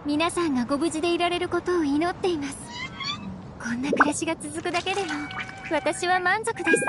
皆さんがご無事でいられることを祈っています。こんな暮らしが続くだけでも私は満足です。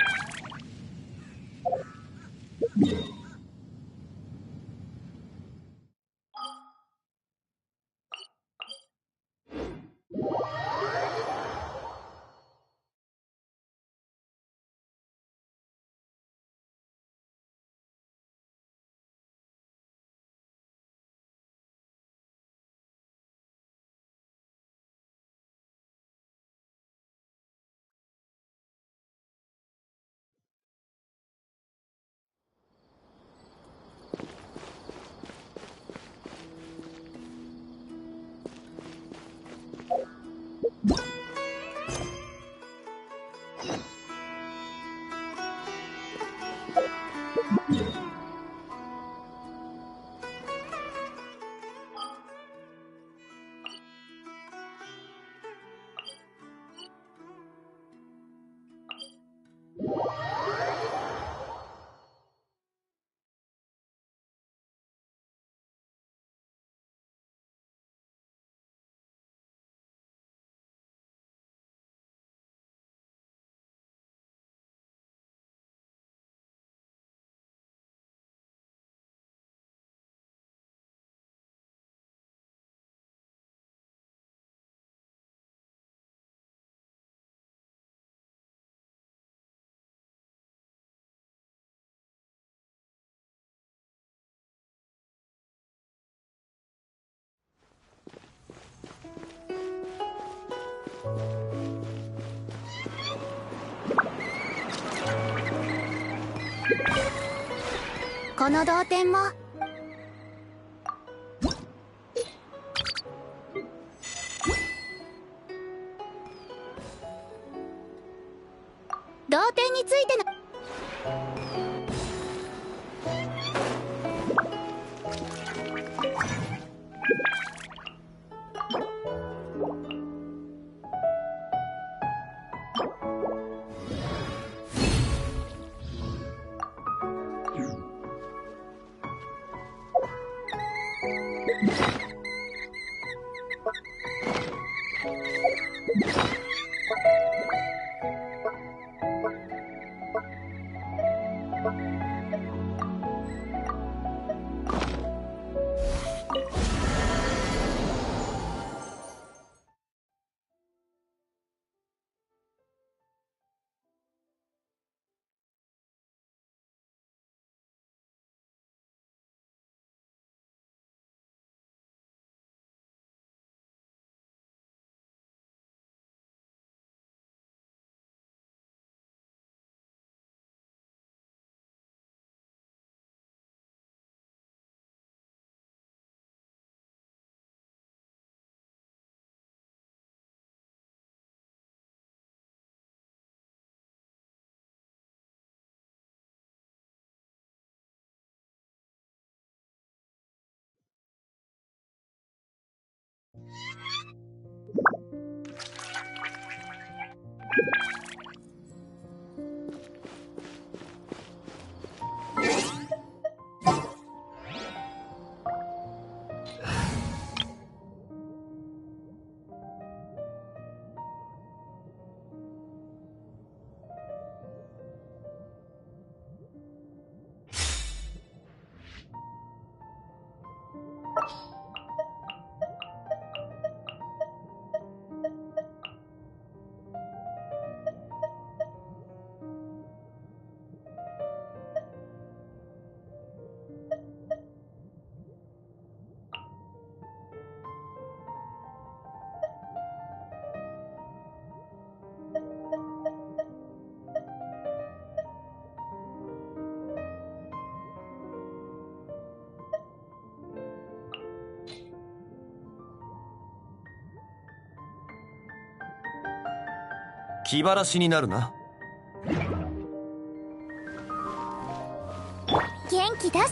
この同点も同点についての気晴らしになるな。元気出してよ。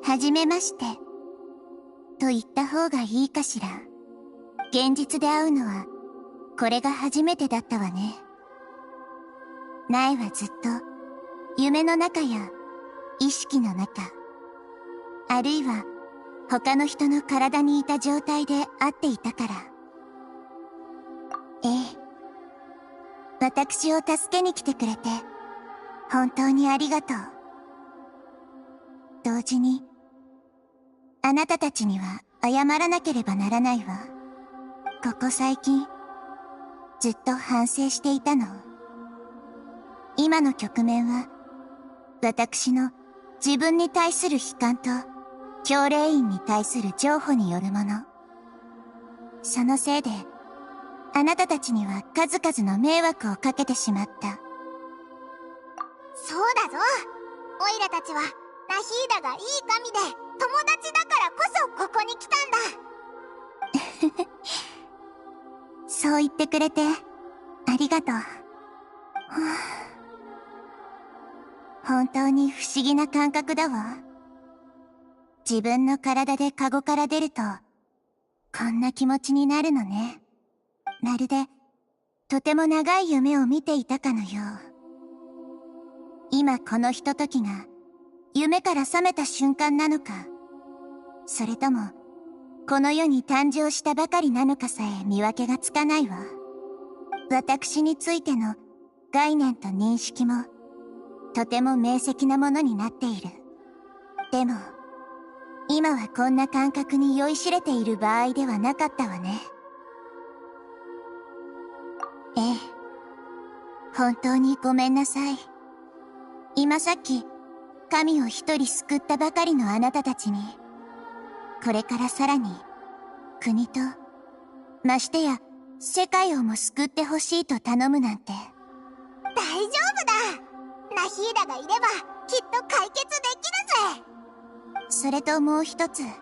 はじめまして、と言った方がいいかしら。現実で会うのは、これが初めてだったわね。苗はずっと、夢の中や、意識の中、あるいは、他の人の体にいた状態で会っていたから。ええ。私を助けに来てくれて、本当にありがとう。同時に、あなたたちには謝らなければならないわ。ここ最近、ずっと反省していたの。今の局面は、私の自分に対する悲観と、教令員に対する譲歩によるもの。そのせいで、あなたたちには数々の迷惑をかけてしまった。そうだぞ。オイラたちはナヒーダがいい神で友達だからこそここに来たんだ。そう言ってくれてありがとう。本当に不思議な感覚だわ。自分の体でカゴから出るとこんな気持ちになるのね。まるでとても長い夢を見ていたかのよう。今このひとときが夢から覚めた瞬間なのか、それともこの世に誕生したばかりなのかさえ見分けがつかないわ。私についての概念と認識もとても明晰なものになっている。でも今はこんな感覚に酔いしれている場合ではなかったわね。ええ、本当にごめんなさい。今さっき神を一人救ったばかりのあなたたちに、これからさらに国とましてや世界をも救ってほしいと頼むなんて。大丈夫だ。ナヒーダがいればきっと解決できるぜ。それともう一つ。なんだ？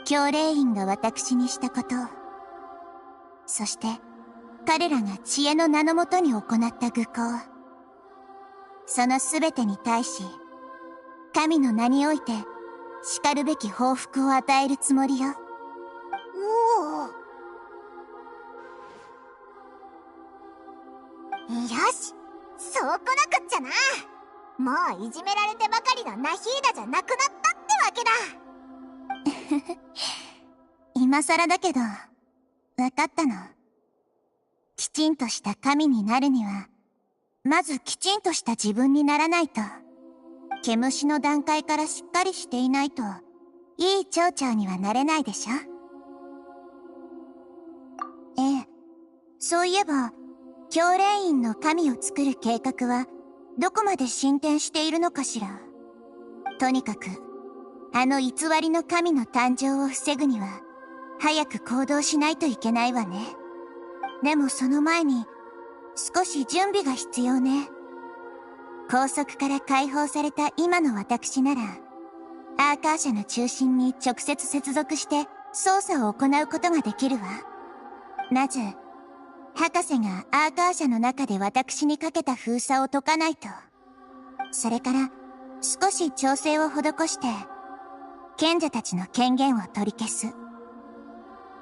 教令員が私にしたこと、そして彼らが知恵の名のもとに行った愚行、そのすべてに対し神の名において叱るべき報復を与えるつもりよ。おお。よし、そうこなくっちゃな。もういじめられてばかりのナヒーダじゃなくなったってわけだ。今更だけど分かったの。きちんとした神になるにはまずきちんとした自分にならないと。毛虫の段階からしっかりしていないといい蝶々にはなれないでしょ。ええ、そういえば教令員の神を作る計画はどこまで進展しているのかしら。とにかくあの偽りの神の誕生を防ぐには早く行動しないといけないわね。でもその前に少し準備が必要ね。拘束から解放された今の私ならアーカー社の中心に直接接続して操作を行うことができるわ。まず博士がアーカー社の中で私にかけた封鎖を解かないと。それから少し調整を施して賢者たちの権限を取り消す。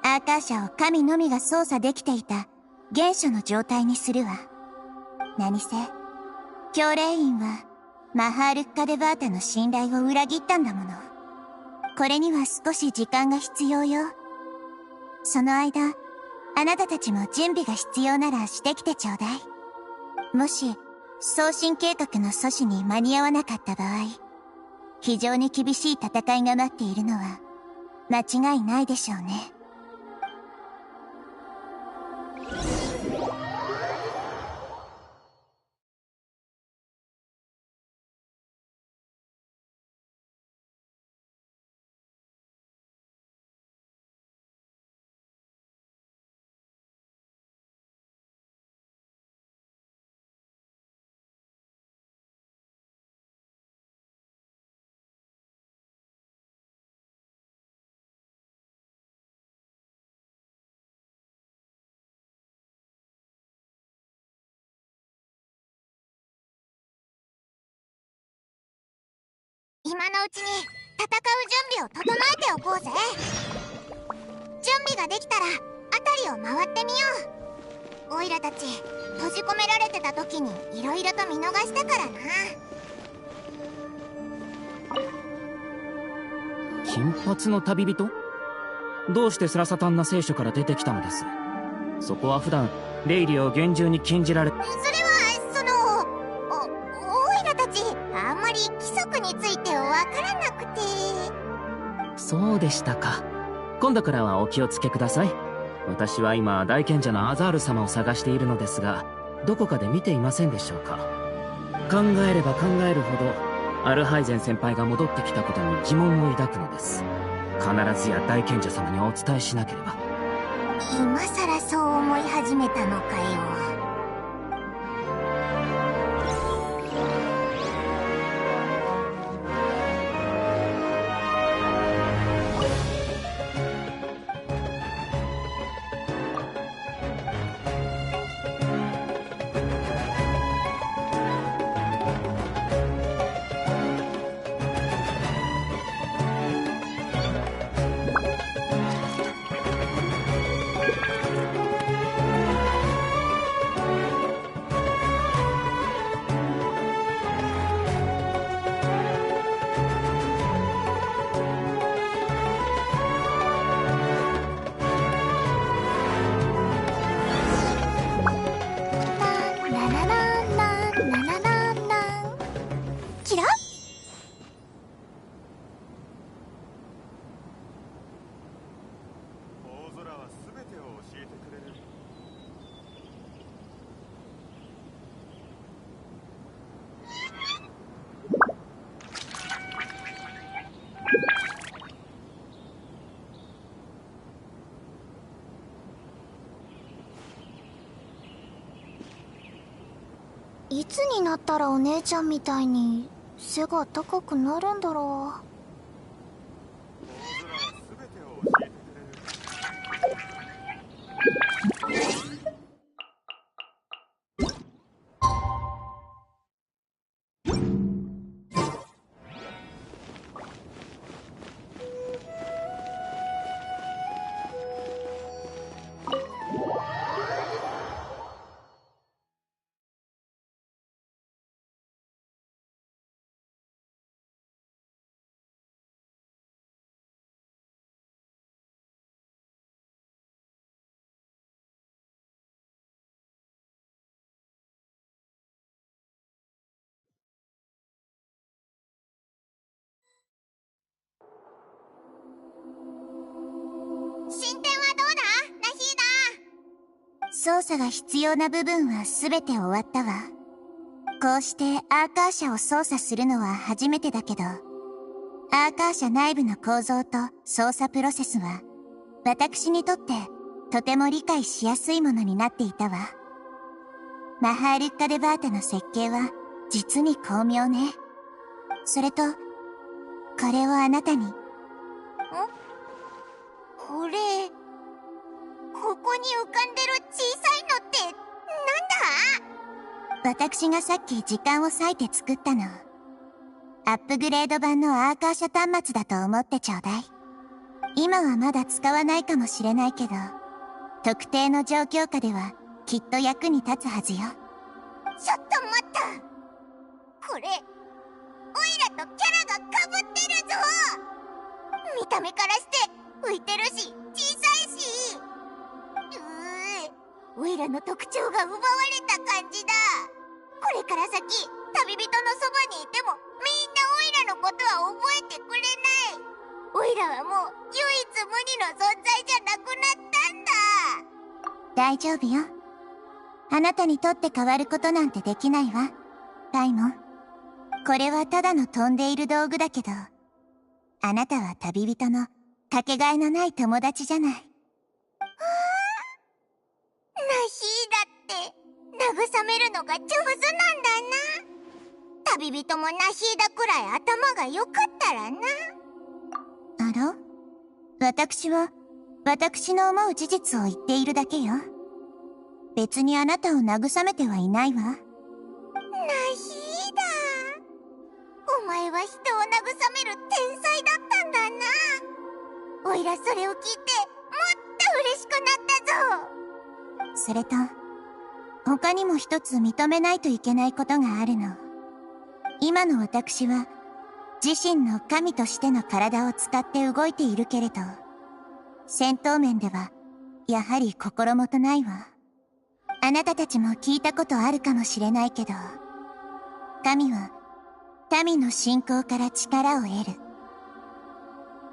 アーカー社を神のみが操作できていた原初の状態にするわ。何せ教令員はマハールッカ・デバータの信頼を裏切ったんだもの。これには少し時間が必要よ。その間あなたたちも準備が必要ならしてきてちょうだい。もし送信計画の阻止に間に合わなかった場合、非常に厳しい戦いが待っているのは間違いないでしょうね。今のうちに戦う準備を整えておこうぜ。準備ができたら辺りを回ってみよう。オイラたち閉じ込められてた時に色々と見逃したからな。金髪の旅人？どうしてスラサタンな聖書から出てきたのです？そこは普段出入りを厳重に禁じられ。それはオイラたちあんまり規則についてわからなくて。そうでしたか。今度からはお気をつけください。私は今大賢者のアザール様を探しているのですが、どこかで見ていませんでしょうか。考えれば考えるほどアルハイゼン先輩が戻ってきたことに疑問を抱くのです。必ずや大賢者様にお伝えしなければ。今さらそう思い始めたのかよ。いつになったらお姉ちゃんみたいに背が高くなるんだろう。進展はどうだナヒーダ？操作が必要な部分は全て終わったわ。こうしてアーカー社を操作するのは初めてだけど、アーカー社内部の構造と操作プロセスは私にとってとても理解しやすいものになっていたわ。マハールッカ・デ・バータの設計は実に巧妙ね。それとこれをあなたに。これ、ここに浮かんでる小さいのってなんだ？私がさっき時間を割いて作ったの。アップグレード版のアーカー社端末だと思ってちょうだい。今はまだ使わないかもしれないけど、特定の状況下ではきっと役に立つはずよ。ちょっと待った。これ、オイラとキャラが被ってるぞ。見た目からして浮いてるし小さいし、オイラの特徴が奪われた感じだ。これから先旅人のそばにいてもみんなオイラのことは覚えてくれない。オイラはもう唯一無二の存在じゃなくなったんだ。大丈夫よ。あなたにとって変わることなんてできないわ、パイモン。これはただの飛んでいる道具だけど、あなたは旅人のかけがえのない友達じゃない。ナヒーダって慰めるのが上手なんだな。旅人もナヒーダくらい頭が良かったらな。あら？私は私の思う事実を言っているだけよ。別にあなたを慰めてはいないわ。ナヒーダ、お前は人を慰める天才だったんだな。おいらそれを聞いてもっと嬉しくなったぞ。それと、他にも一つ認めないといけないことがあるの。今の私は、自身の神としての体を使って動いているけれど、戦闘面では、やはり心もとないわ。あなたたちも聞いたことあるかもしれないけど、神は、民の信仰から力を得る。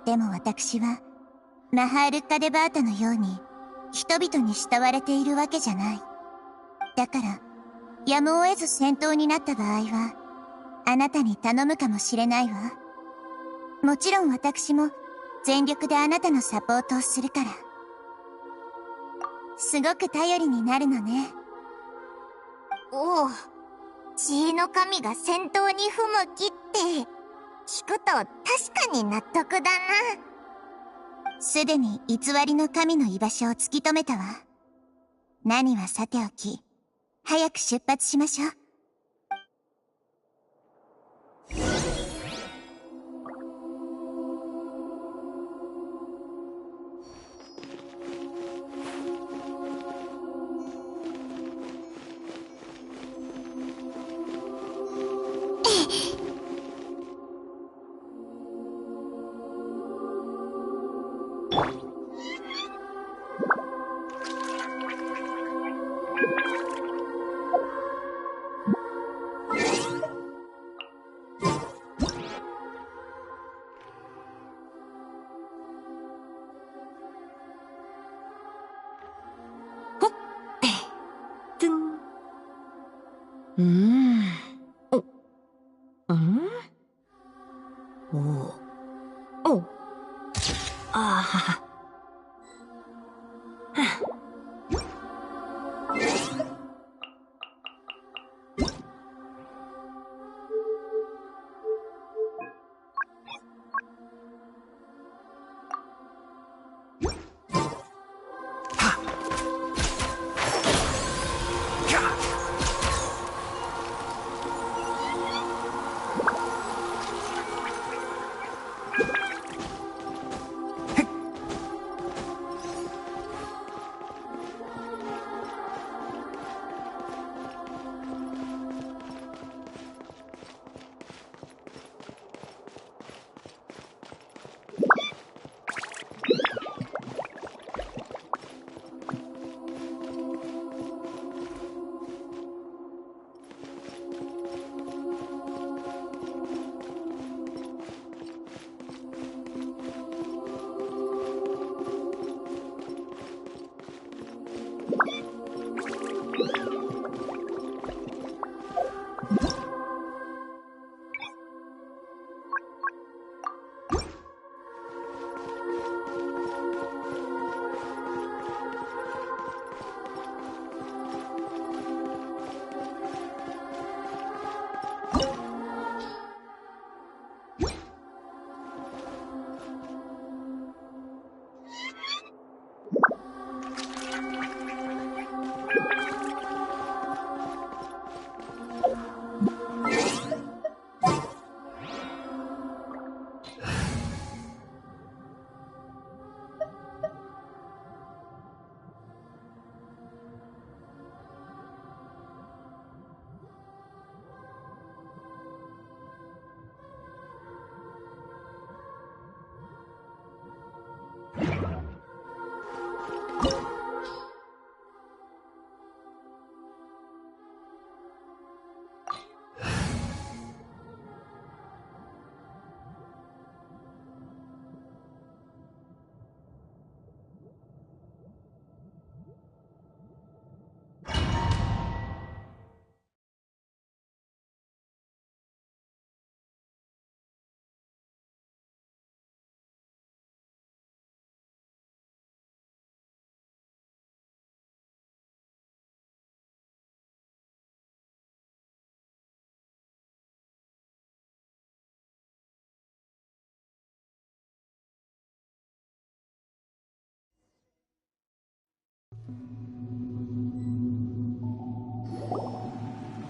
でも私は、マハールッカ・デバータのように、人々に慕われているわけじゃない。だから、やむを得ず戦闘になった場合は、あなたに頼むかもしれないわ。もちろん私も、全力であなたのサポートをするから。すごく頼りになるのね。おお、知恵の神が戦闘に不向きって、聞くと確かに納得だな。すでに偽りの神の居場所を突き止めたわ。何はさておき、早く出発しましょう。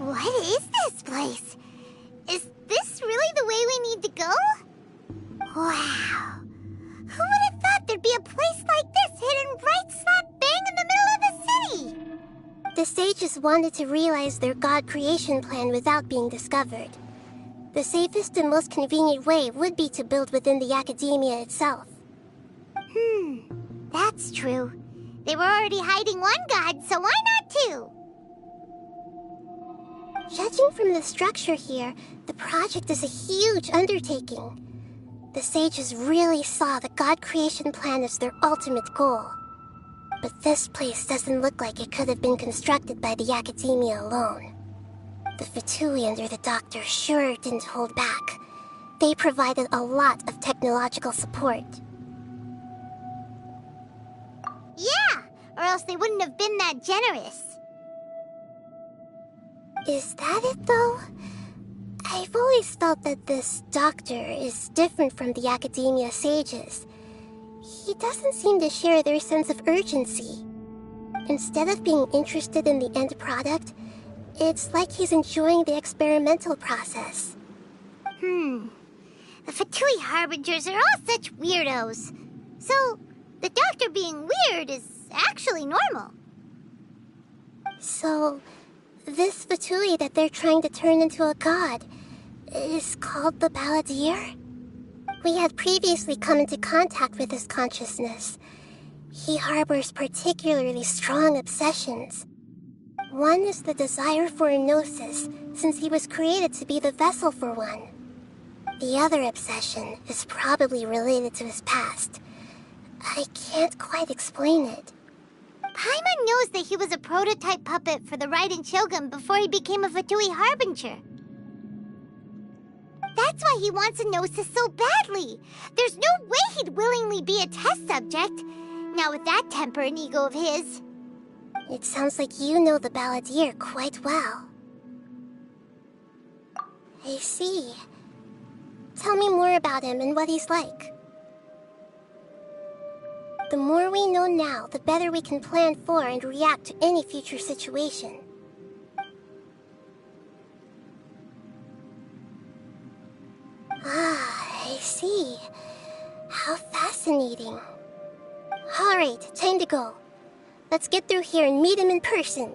What is this place? Is this really the way wanted to realize their god creation plan without being discovered. The safest and most convenient way would be to build within the academia itself. That's true. They were already hiding one god, so why not two? Judging from the structure here, the project is a huge undertaking. The sages really saw the god creation plan as their ultimate goal. But this place doesn't look like it could have been constructed by the academia alone. The Fatui under the doctor sure didn't hold back. They provided a lot of technological support. Yeah, or else they wouldn't have been that generous. Is that it, though? I've always felt that this doctor is different from the academia sages. He doesn't seem to share their sense of urgency. Instead of being interested in the end product, it's like he's enjoying the experimental process. The Fatui Harbingers are all such weirdos. So, the doctor being weird is actually normal. So, this Fatui that they're trying to turn into a god is called the Balladeer? We had previously come into contact with his consciousness. He harbors particularly strong obsessions. One is the desire for a gnosis, since he was created to be the vessel for one. The other obsession is probably related to his past. I can't quite explain it. Paimon knows that he was a prototype puppet for the Raiden Shogun before he became a Fatui Harbinger. That's why he wants a gnosis so badly. There's no way he'd willingly be a test subject. Not with that temper and ego of his. It sounds like you know the Balladeer quite well. I see. Tell me more about him and what he's like. The more we know now, the better we can plan for and react to any future situation. Ah, I see. How fascinating. Alright, time to go. Let's get through here and meet him in person.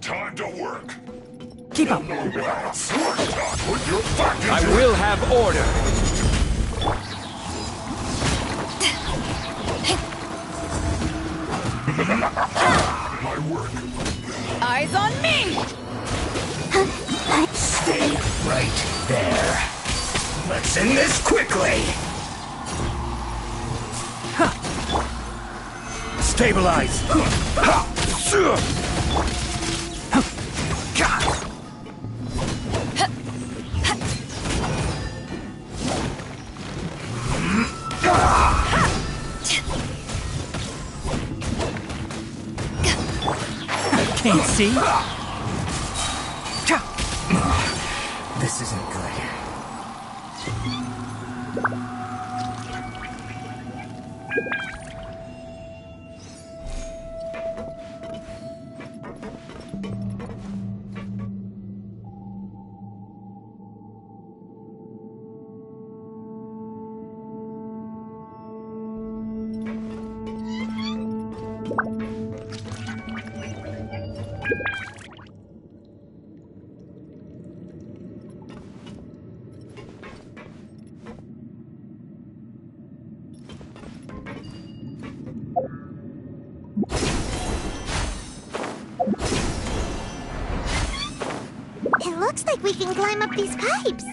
Time to work. Keep up. Put your back into I will have order. my work. Eyes on me! Stay right there. Let's end this quickly. Stabilize. Can't see? This isn't good. It looks like we can climb up these pipes.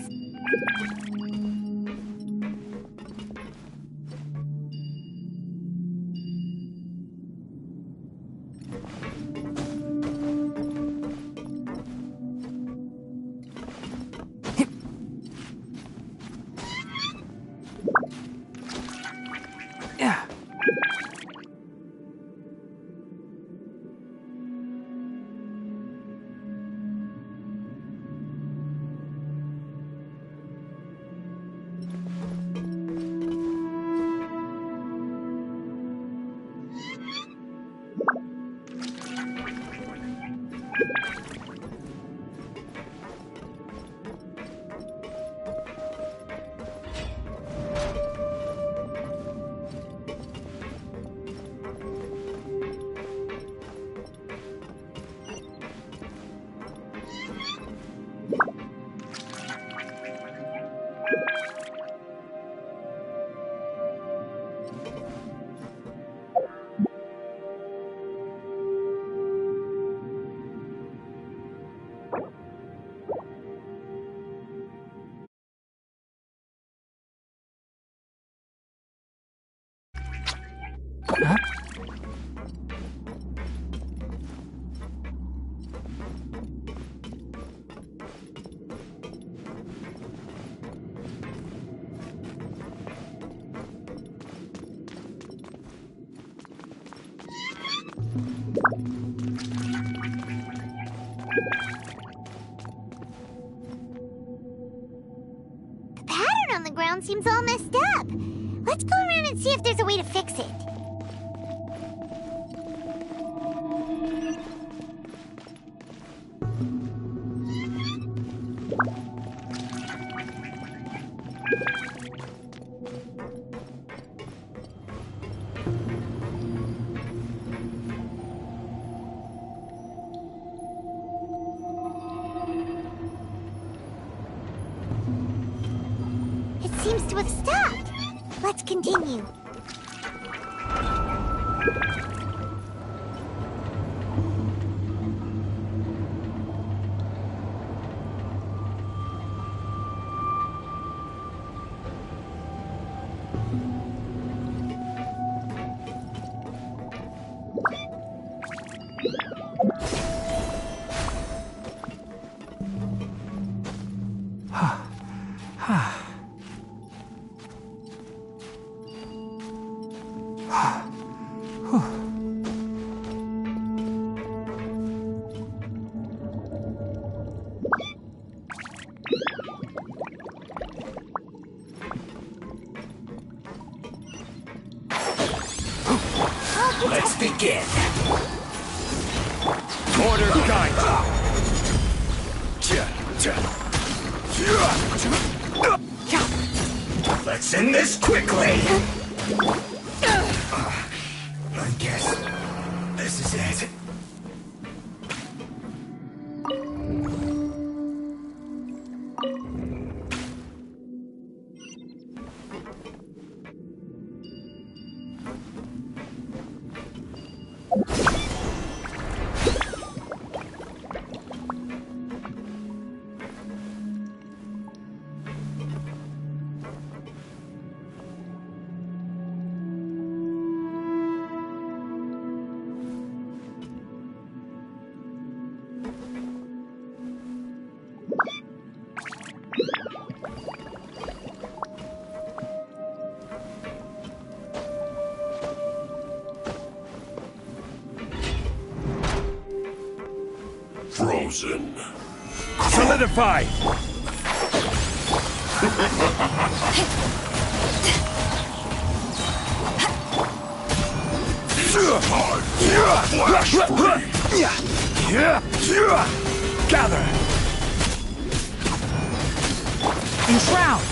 The pattern on the ground seems all messed up. Let's go around and see if there's a way to fix it. It seems to have stopped. Let's continue. Let's begin. Order guide. Let's end this quickly. I guess this is it. Frozen. Solidify. Flash Gather. Enshroud.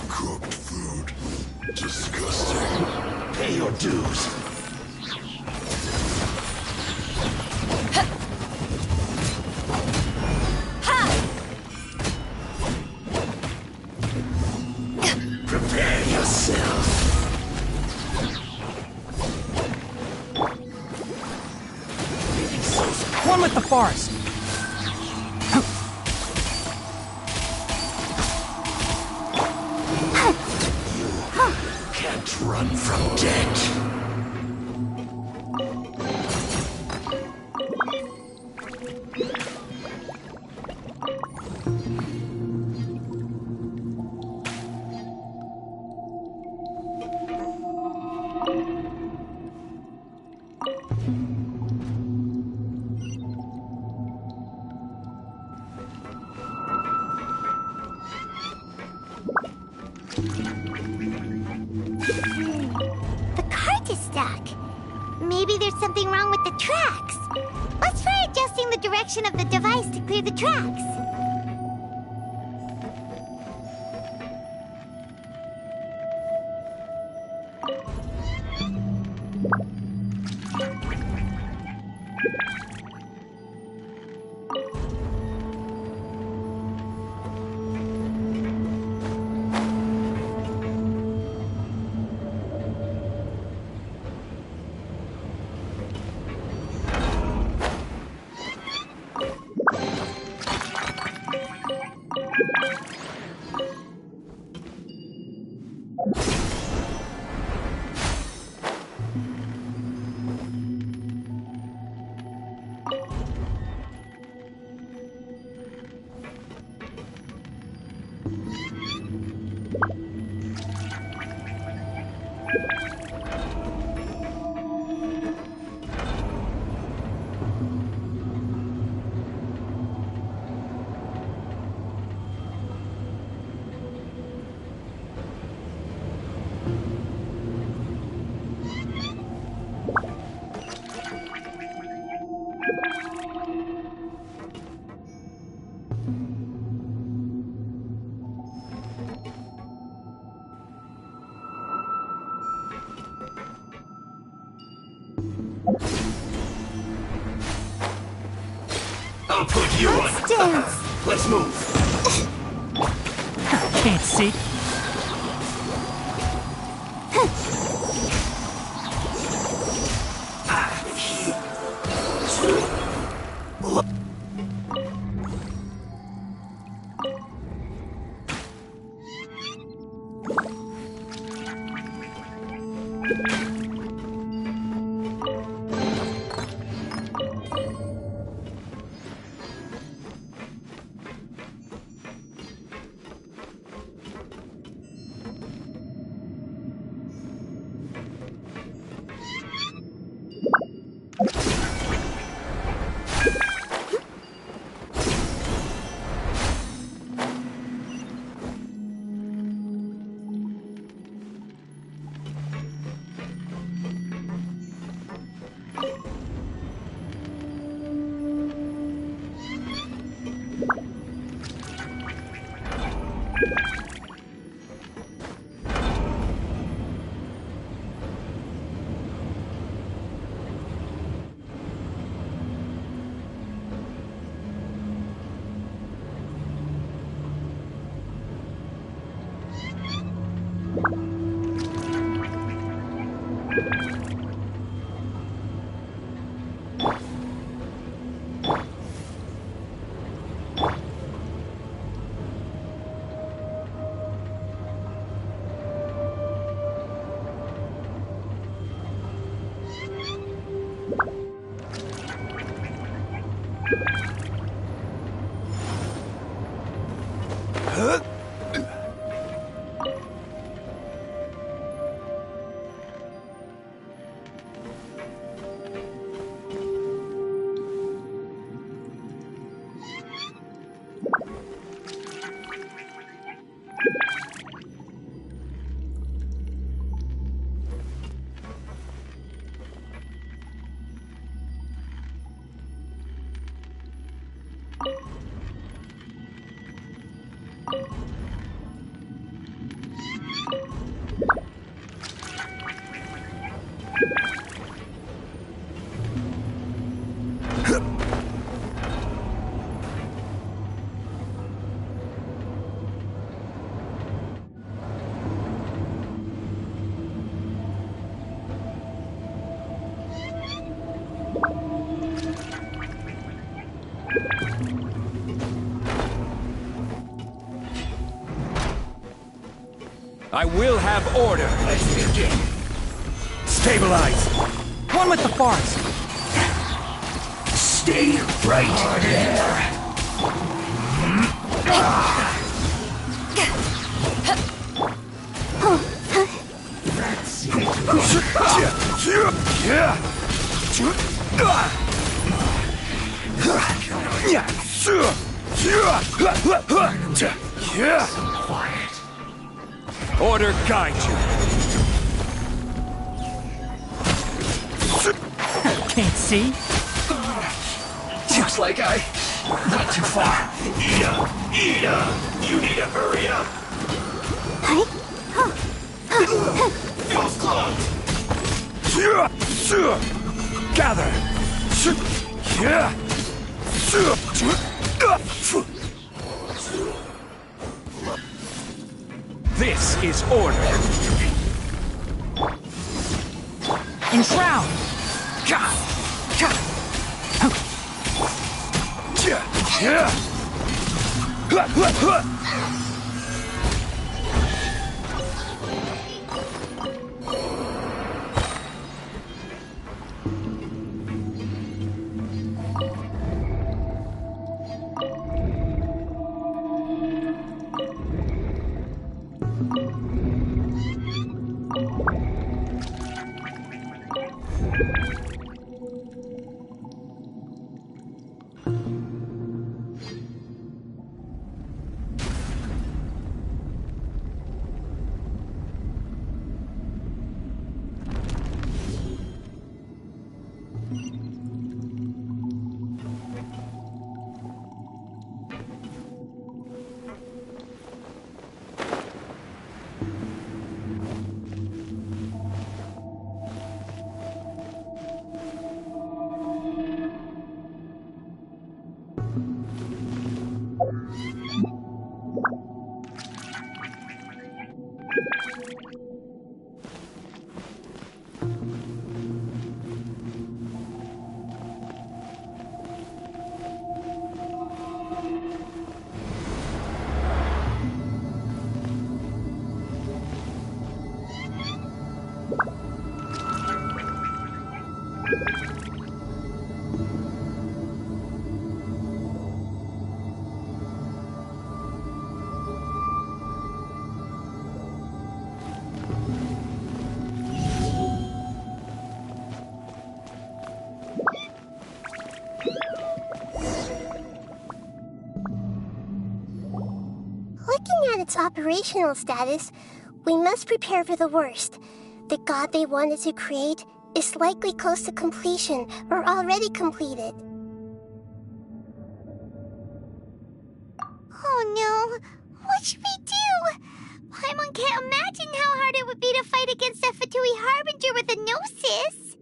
cooked food. Disgusting. Pay your dues. Prepare yourself. One with the forest. Can't run from death. The cart is stuck. Maybe there's something wrong with the tracks. Let's try adjusting the direction of the device to clear the tracks. I'll put you on. Dance. Let's move. Can't see. I will have order. Let's begin. Stabilize. One with the forest. Stay right there. That's it. Quiet. Order guide you. Can't see? Looks like I went too far. Ida, you need to hurry up. Feels clogged. Gather. This is order. Enshroud! Looking at its operational status, we must prepare for the worst. The god they wanted to create is likely close to completion or already completed. Oh no! What should we do? Paimon can't imagine how hard it would be to fight against a Fatui Harbinger with a Gnosis!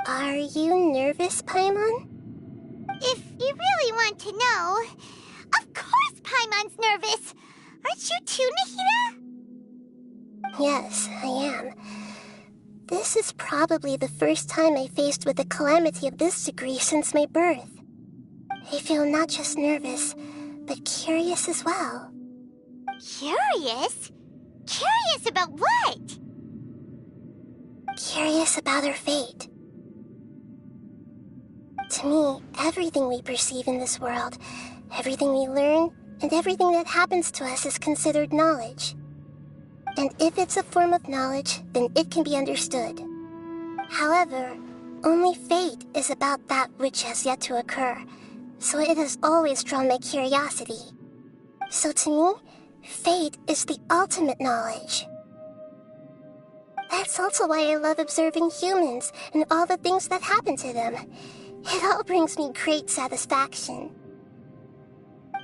Are you nervous, Paimon? If you really want to know, of course Paimon's nervous! Aren't you too, Nahida? Yes, I am. This is probably the first time I faced with a calamity of this degree since my birth. I feel not just nervous, but curious as well. Curious? Curious about what? Curious about our fate. To me, everything we perceive in this world, everything we learn, and everything that happens to us is considered knowledge. And if it's a form of knowledge, then it can be understood. However, only fate is about that which has yet to occur, so it has always drawn my curiosity. So to me, fate is the ultimate knowledge. That's also why I love observing humans and all the things that happen to them. It all brings me great satisfaction.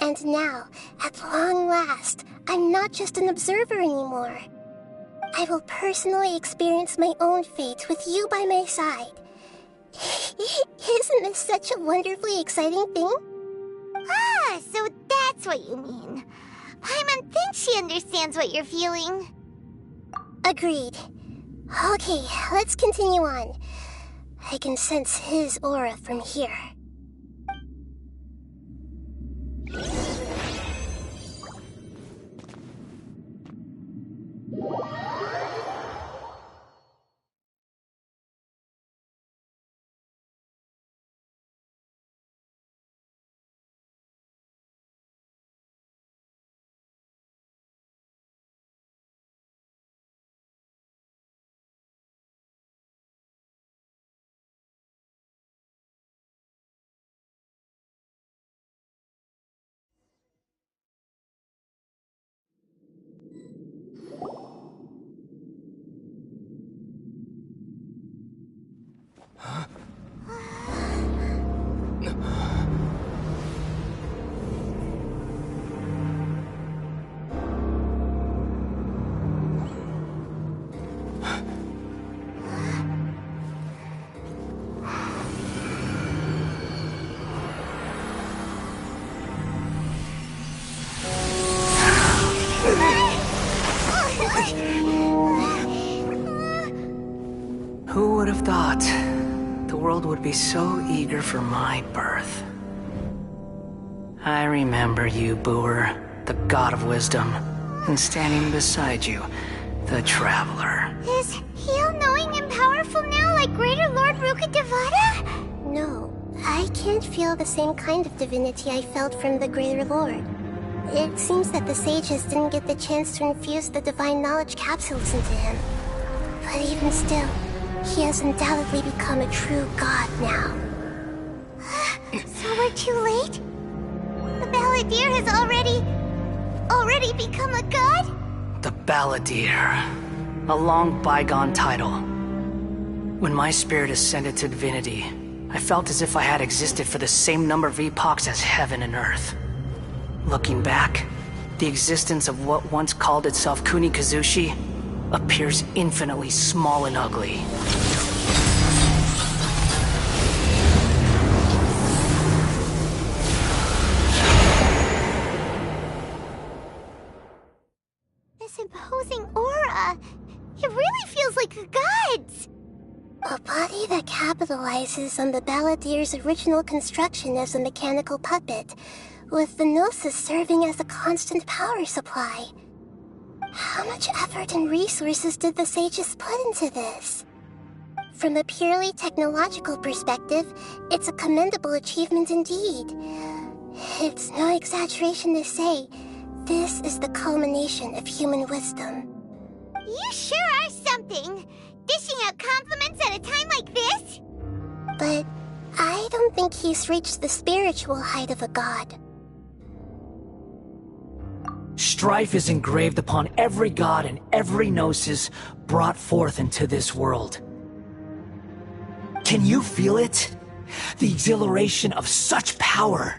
And now, at long last, I'm not just an observer anymore. I will personally experience my own fate with you by my side. Isn't this such a wonderfully exciting thing? Ah, so that's what you mean. Paimon thinks she understands what you're feeling. Agreed. Okay, let's continue on. I can sense his aura from here. have thought the world would be so eager for my birth? I remember you, Booer, the god of wisdom, and standing beside you, the traveler. Is he all-knowing and powerful now like Greater Lord Rukkhadevata? No, I can't feel the same kind of divinity I felt from the Greater Lord. It seems that the sages didn't get the chance to infuse the divine knowledge capsules into him. But even still, he has undoubtedly become a true god now. So we're too late? The Balladeer has already become a god? The Balladeer. A long bygone title. When my spirit ascended to divinity, I felt as if I had existed for the same number of epochs as heaven and earth. Looking back, the existence of what once called itself Kunikazushi appears infinitely small and ugly. This imposing aura, it really feels like a god's. A body that capitalizes on the Balladeer's original construction as a mechanical puppet, with the Gnosis serving as a constant power supply. How much effort and resources did the sages put into this? From a purely technological perspective, it's a commendable achievement indeed. It's no exaggeration to say, this is the culmination of human wisdom. You sure are something! Dishing out compliments at a time like this? But I don't think he's reached the spiritual height of a god. Strife is engraved upon every god and every gnosis brought forth into this world. Can you feel it? The exhilaration of such power,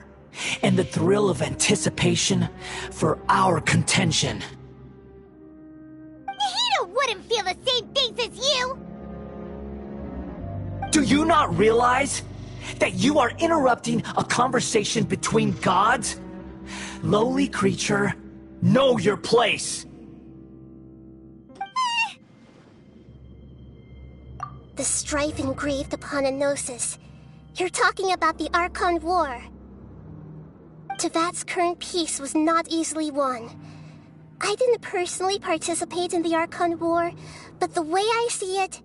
and the thrill of anticipation for our contention. Nahida wouldn't feel the same things as you! Do you not realize that you are interrupting a conversation between gods? Lowly creature, know your place! The strife engraved upon a gnosis. You're talking about the Archon War. Tevat's current peace was not easily won. I didn't personally participate in the Archon War, but the way I see it,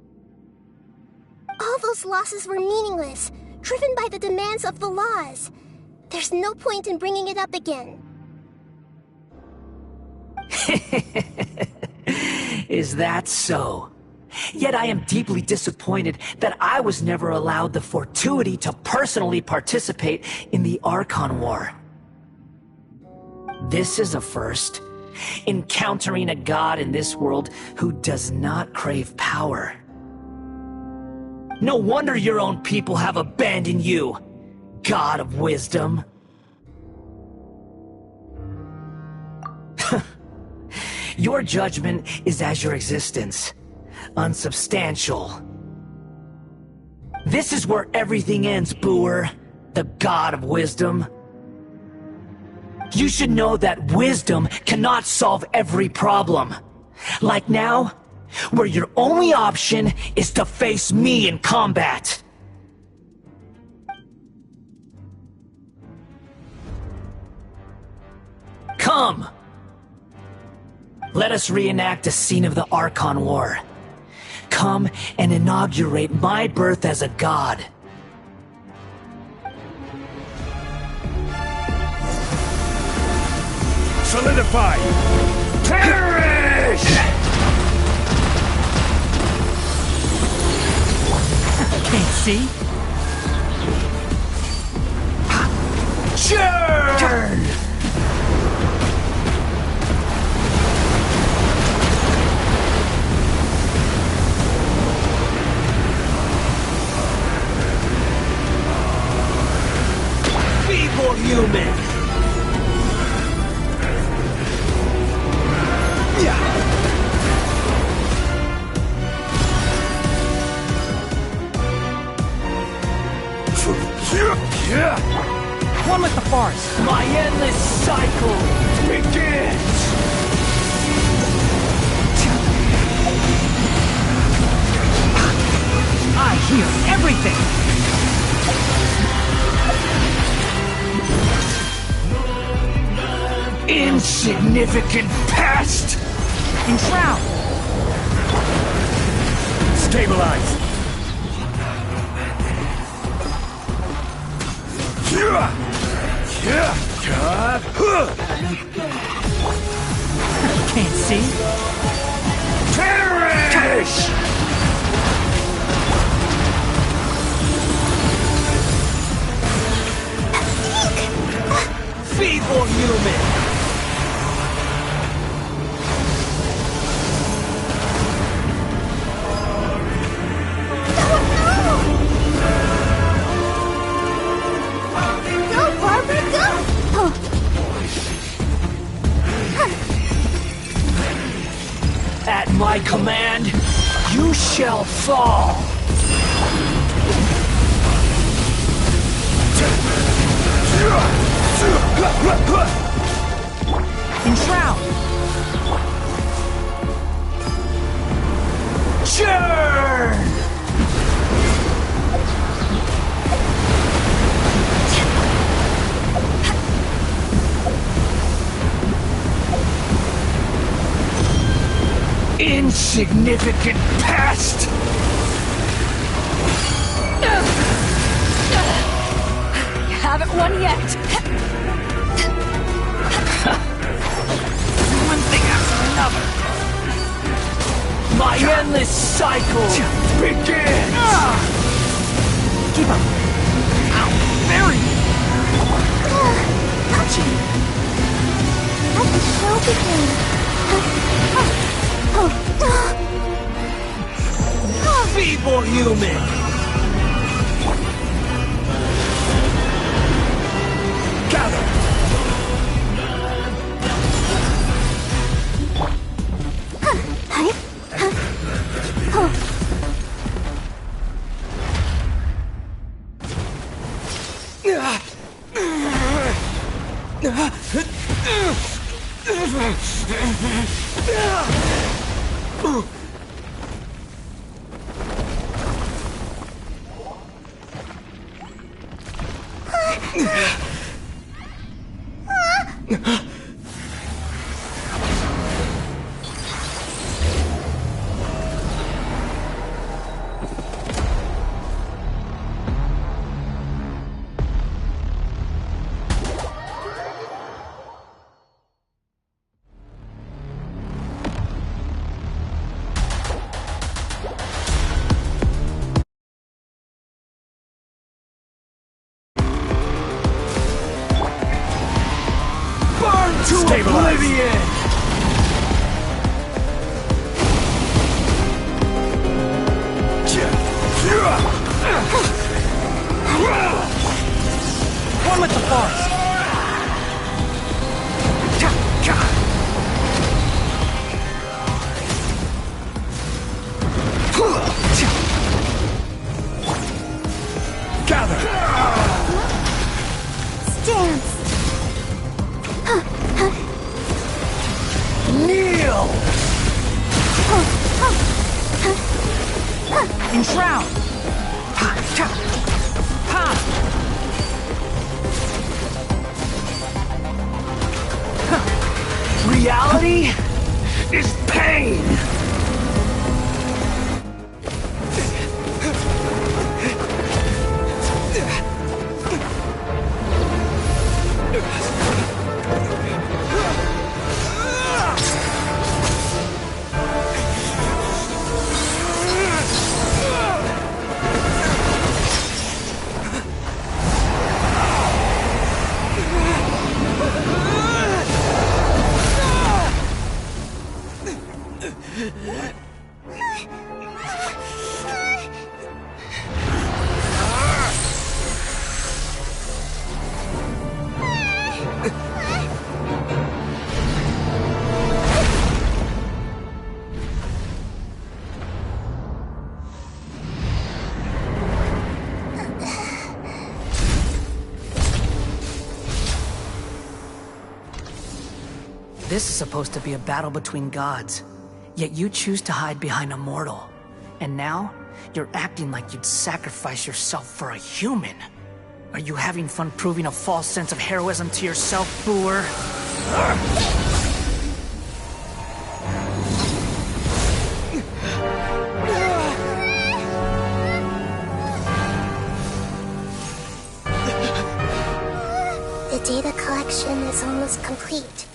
all those losses were meaningless, driven by the demands of the laws. There's no point in bringing it up again. Is that so? Yet I am deeply disappointed that I was never allowed the fortuity to personally participate in the Archon War. This is a first. Encountering a god in this world who does not crave power. No wonder your own people have abandoned you, god of wisdom. Your judgment is as your existence, unsubstantial. This is where everything ends, Booer, the god of wisdom. You should know that wisdom cannot solve every problem. Like now, where your only option is to face me in combat. Come! Let us reenact a scene of the Archon War. Come and inaugurate my birth as a god. Solidify! Perish! Can't see? Churn! Feeble human! One with the forest. My endless Insignificant pest! Enshroud! Stabilize! Can't see? Perish! Feeble human! Go, Barbara, go! At my command, you shall fall! Enshroud! Churn! Insignificant pest! Haven't won yet. One thing after another! My endless cycle begins! Keep up! Ow! Very! Touching! Let the show begin! Feeble human! Gather! To oblivion! One with the forest! Gather! Stance! Kneel! Enshroud! Reality is pain! This is supposed to be a battle between gods, yet you choose to hide behind a mortal. And now, you're acting like you'd sacrifice yourself for a human. Are you having fun proving a false sense of heroism to yourself, Booer? The data collection is almost complete.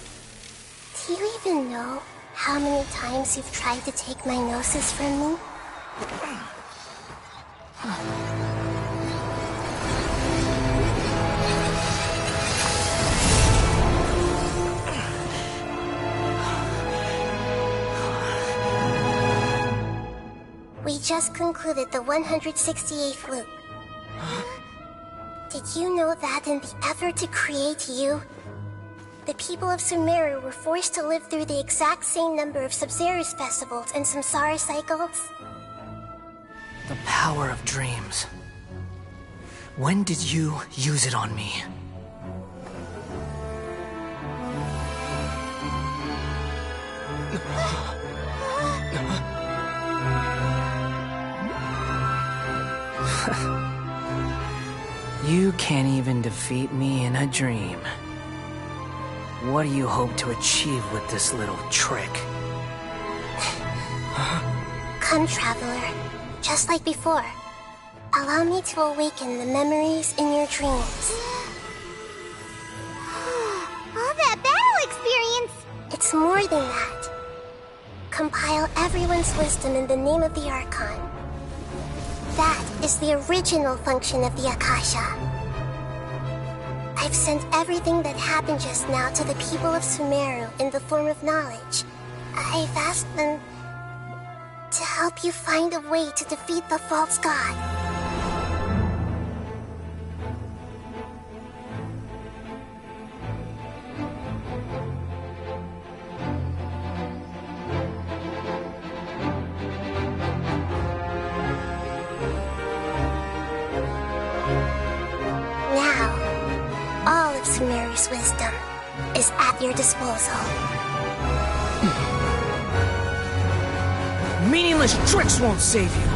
Do you even know how many times you've tried to take my gnosis from me? We just concluded the 168th loop. Did you know that in the effort to create you, the people of Sumeru were forced to live through the exact same number of Sub-Zerus festivals and Samsara cycles? The power of dreams. When did you use it on me? You can't even defeat me in a dream. What do you hope to achieve with this little trick? Come, Traveler. Just like before. Allow me to awaken the memories in your dreams. All that battle experience! It's more than that. Compile everyone's wisdom in the name of the Archon. That is the original function of the Akasha. I've sent everything that happened just now to the people of Sumeru in the form of knowledge. I've asked them to help you find a way to defeat the false god. Sumeru's wisdom is at your disposal. Meaningless tricks won't save you.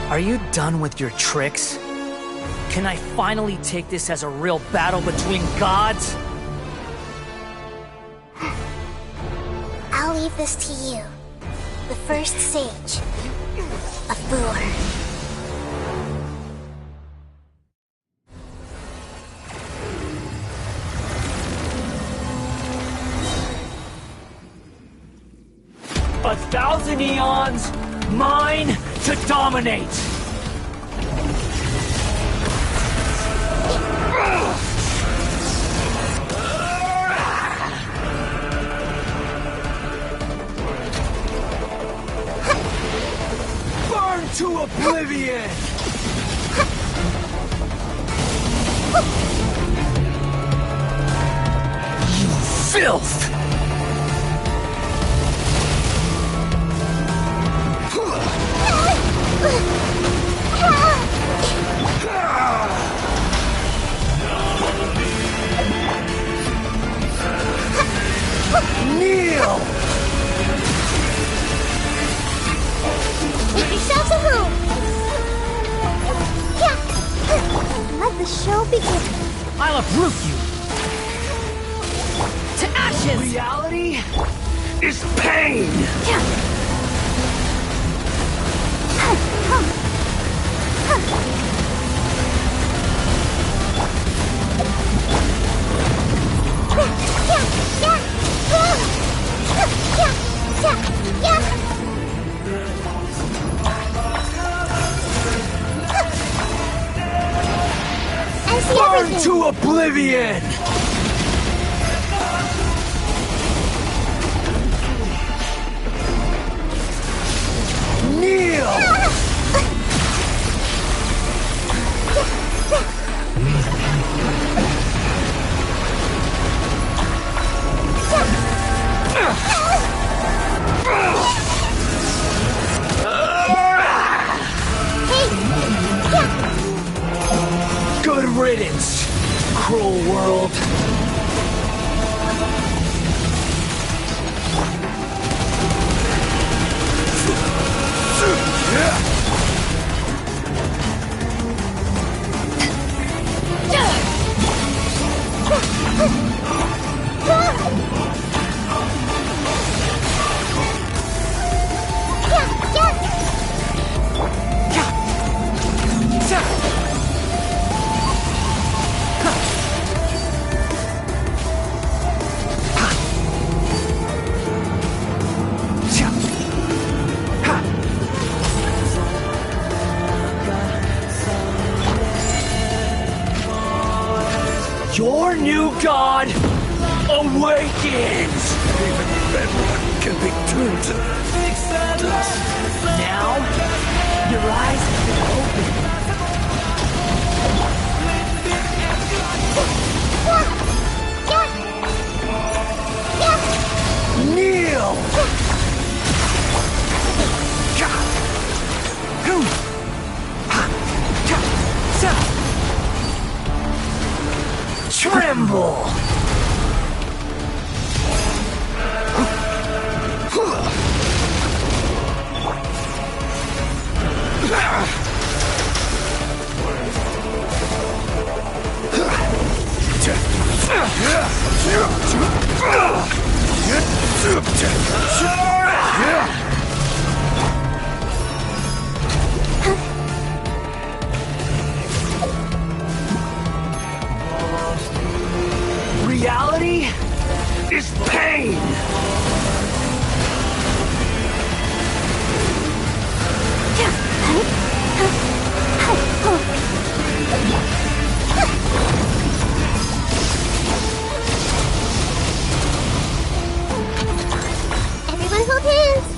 Are you done with your tricks? Can I finally take this as a real battle between gods? I'll leave this to you, the first sage of Boor. 1,000 eons, mine to dominate! Burn to oblivion! You filth! Kneel! Make yourselves a room! Yeah! Let the show begin! I'll uproot you! To ashes! Reality is pain! Burn to oblivion! Kneel! cruel world. Your new god awakens! Even bedrock can be turned to dust. Now, your eyes have been opened. Kneel! Tremble! Reality is pain! Everyone hold hands!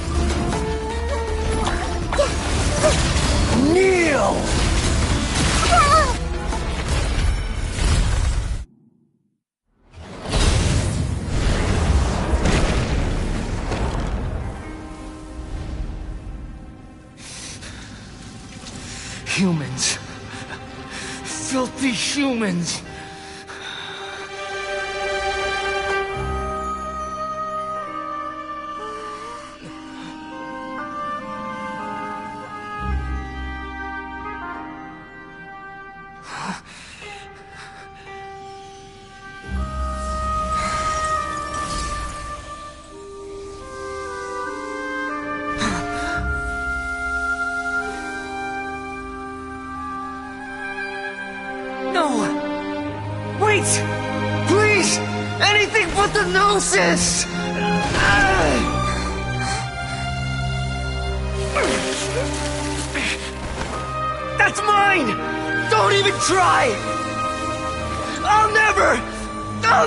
Kneel! Humans. Filthy humans. Wait! Please! Anything but the Gnosis! That's mine! Don't even try! I'll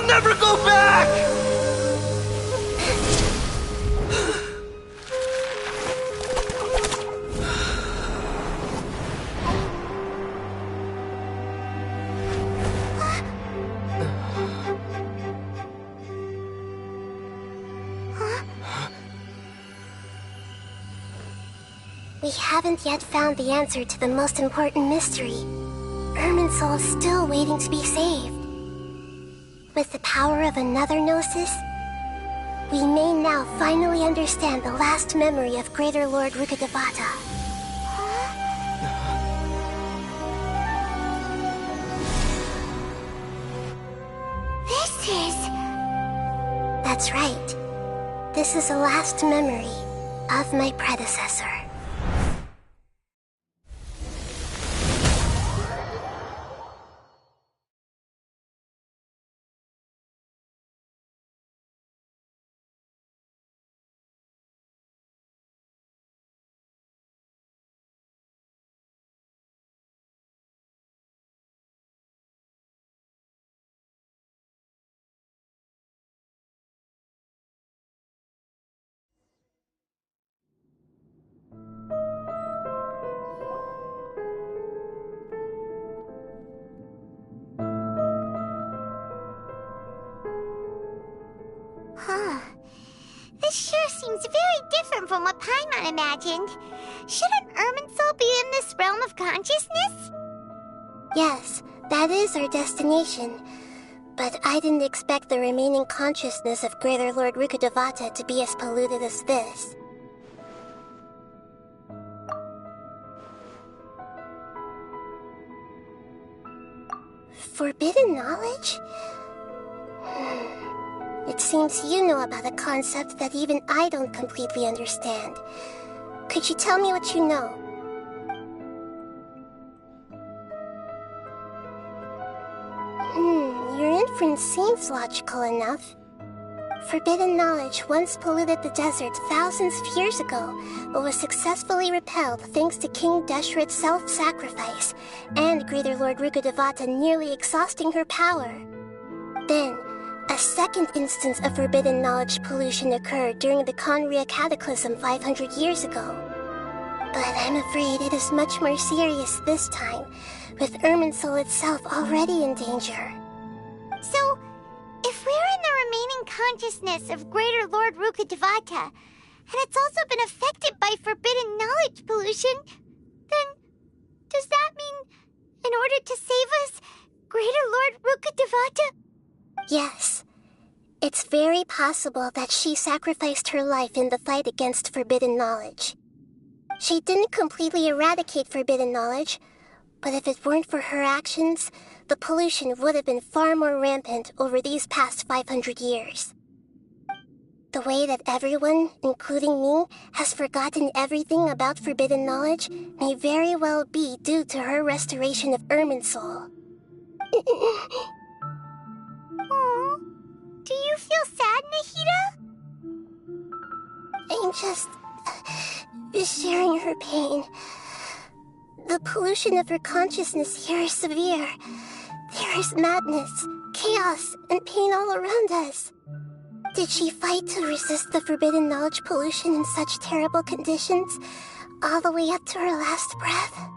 never go back! We haven't yet found the answer to the most important mystery. Irminsul is still waiting to be saved. With the power of another Gnosis, we may now finally understand the last memory of Greater Lord Rukkhadevata. This is... That's right. This is the last memory of my predecessor. This sure seems very different from what Paimon imagined. Shouldn't Irminsul be in this realm of consciousness? Yes, that is our destination. But I didn't expect the remaining consciousness of Greater Lord Rukkhadevata to be as polluted as this. Forbidden knowledge? It seems you know about a concept that even I don't completely understand. Could you tell me what you know? Your inference seems logical enough. Forbidden knowledge once polluted the desert thousands of years ago, but was successfully repelled thanks to King Deshret's self-sacrifice, and Greater Lord Rukkhadevata nearly exhausting her power. Then, a second instance of forbidden knowledge pollution occurred during the Conria Cataclysm 500 years ago. But I'm afraid it is much more serious this time, with Irminsul itself already in danger. So, if we're in the remaining consciousness of Greater Lord Rukkhadevata, and it's also been affected by forbidden knowledge pollution, then does that mean, in order to save us, Greater Lord Rukkhadevata? Yes. It's very possible that she sacrificed her life in the fight against forbidden knowledge. She didn't completely eradicate forbidden knowledge, but if it weren't for her actions, the pollution would have been far more rampant over these past 500 years. The way that everyone, including me, has forgotten everything about forbidden knowledge may very well be due to her restoration of Irminsul. Aww. Do you feel sad, Nahida? I'm just sharing her pain. The pollution of her consciousness here is severe. There is madness, chaos, and pain all around us. Did she fight to resist the forbidden knowledge pollution in such terrible conditions, all the way up to her last breath?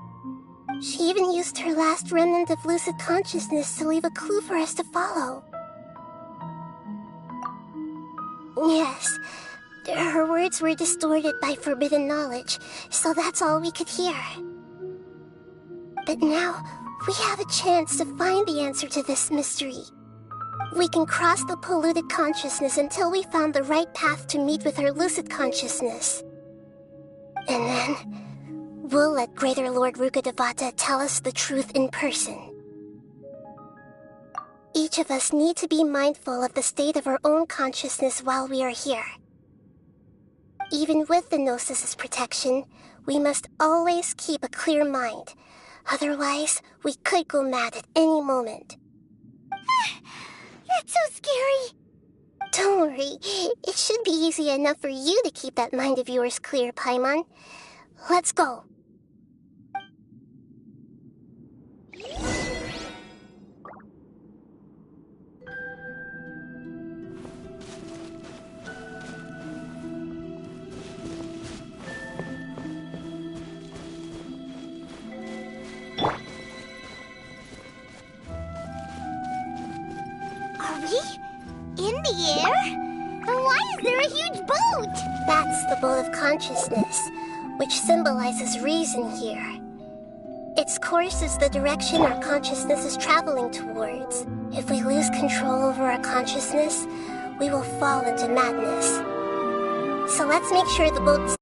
She even used her last remnant of lucid consciousness to leave a clue for us to follow. Yes, her words were distorted by forbidden knowledge, so that's all we could hear. But now, we have a chance to find the answer to this mystery. We can cross the polluted consciousness until we found the right path to meet with her lucid consciousness. And then, we'll let Greater Lord Rukkhadevata tell us the truth in person. Each of us need to be mindful of the state of our own consciousness while we are here. Even with the Gnosis' protection, we must always keep a clear mind. Otherwise, we could go mad at any moment. That's so scary. Don't worry. It should be easy enough for you to keep that mind of yours clear, Paimon. Let's go. Are we in the air? And why is there a huge boat? That's the boat of consciousness, which symbolizes reason here. Its course is the direction our consciousness is traveling towards. If we lose control over our consciousness, we will fall into madness. So let's make sure the boat's...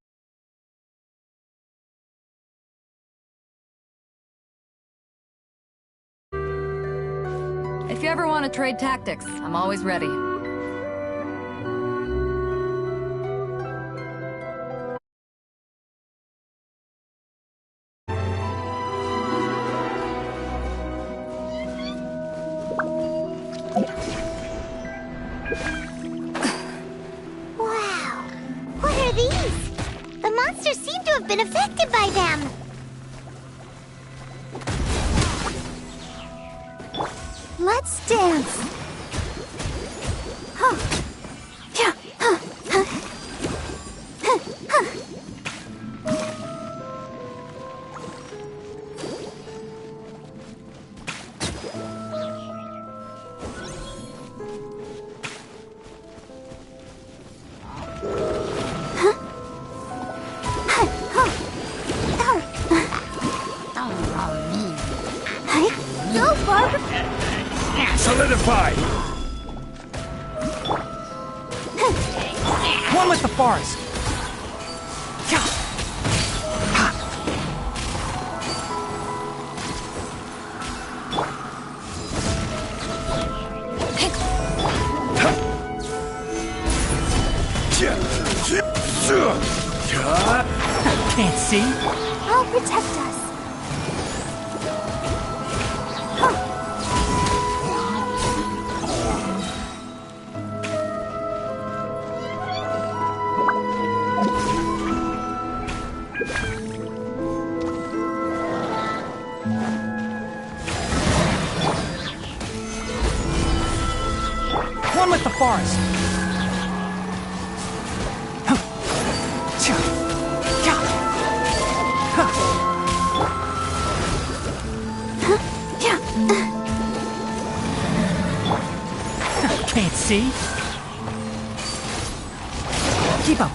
If you ever want to trade tactics, I'm always ready. Wow. What are these? The monsters seem to have been affected by them. Let's dance! Huh. Yeah. Huh. Huh. Huh. Huh. So far, Solidify! Solidify! One with the forest. Can't see. I'll protect us. One with the forest. Can't see. Keep up.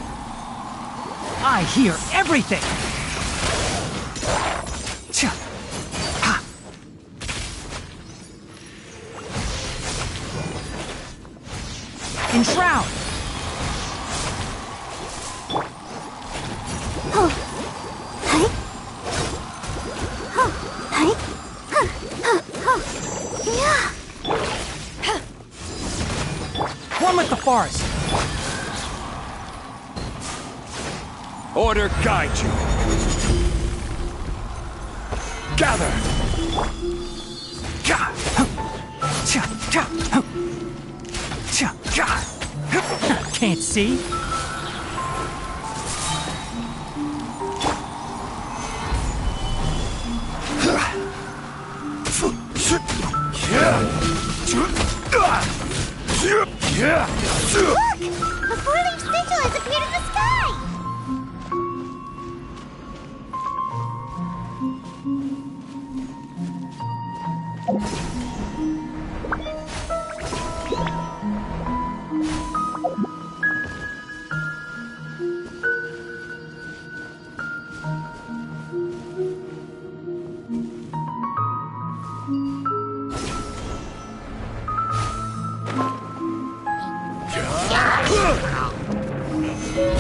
I hear everything. Enshroud. One with the forest. Order guide you. Gather. Can't see. Look! A four-leaf sigil has appeared in the sky!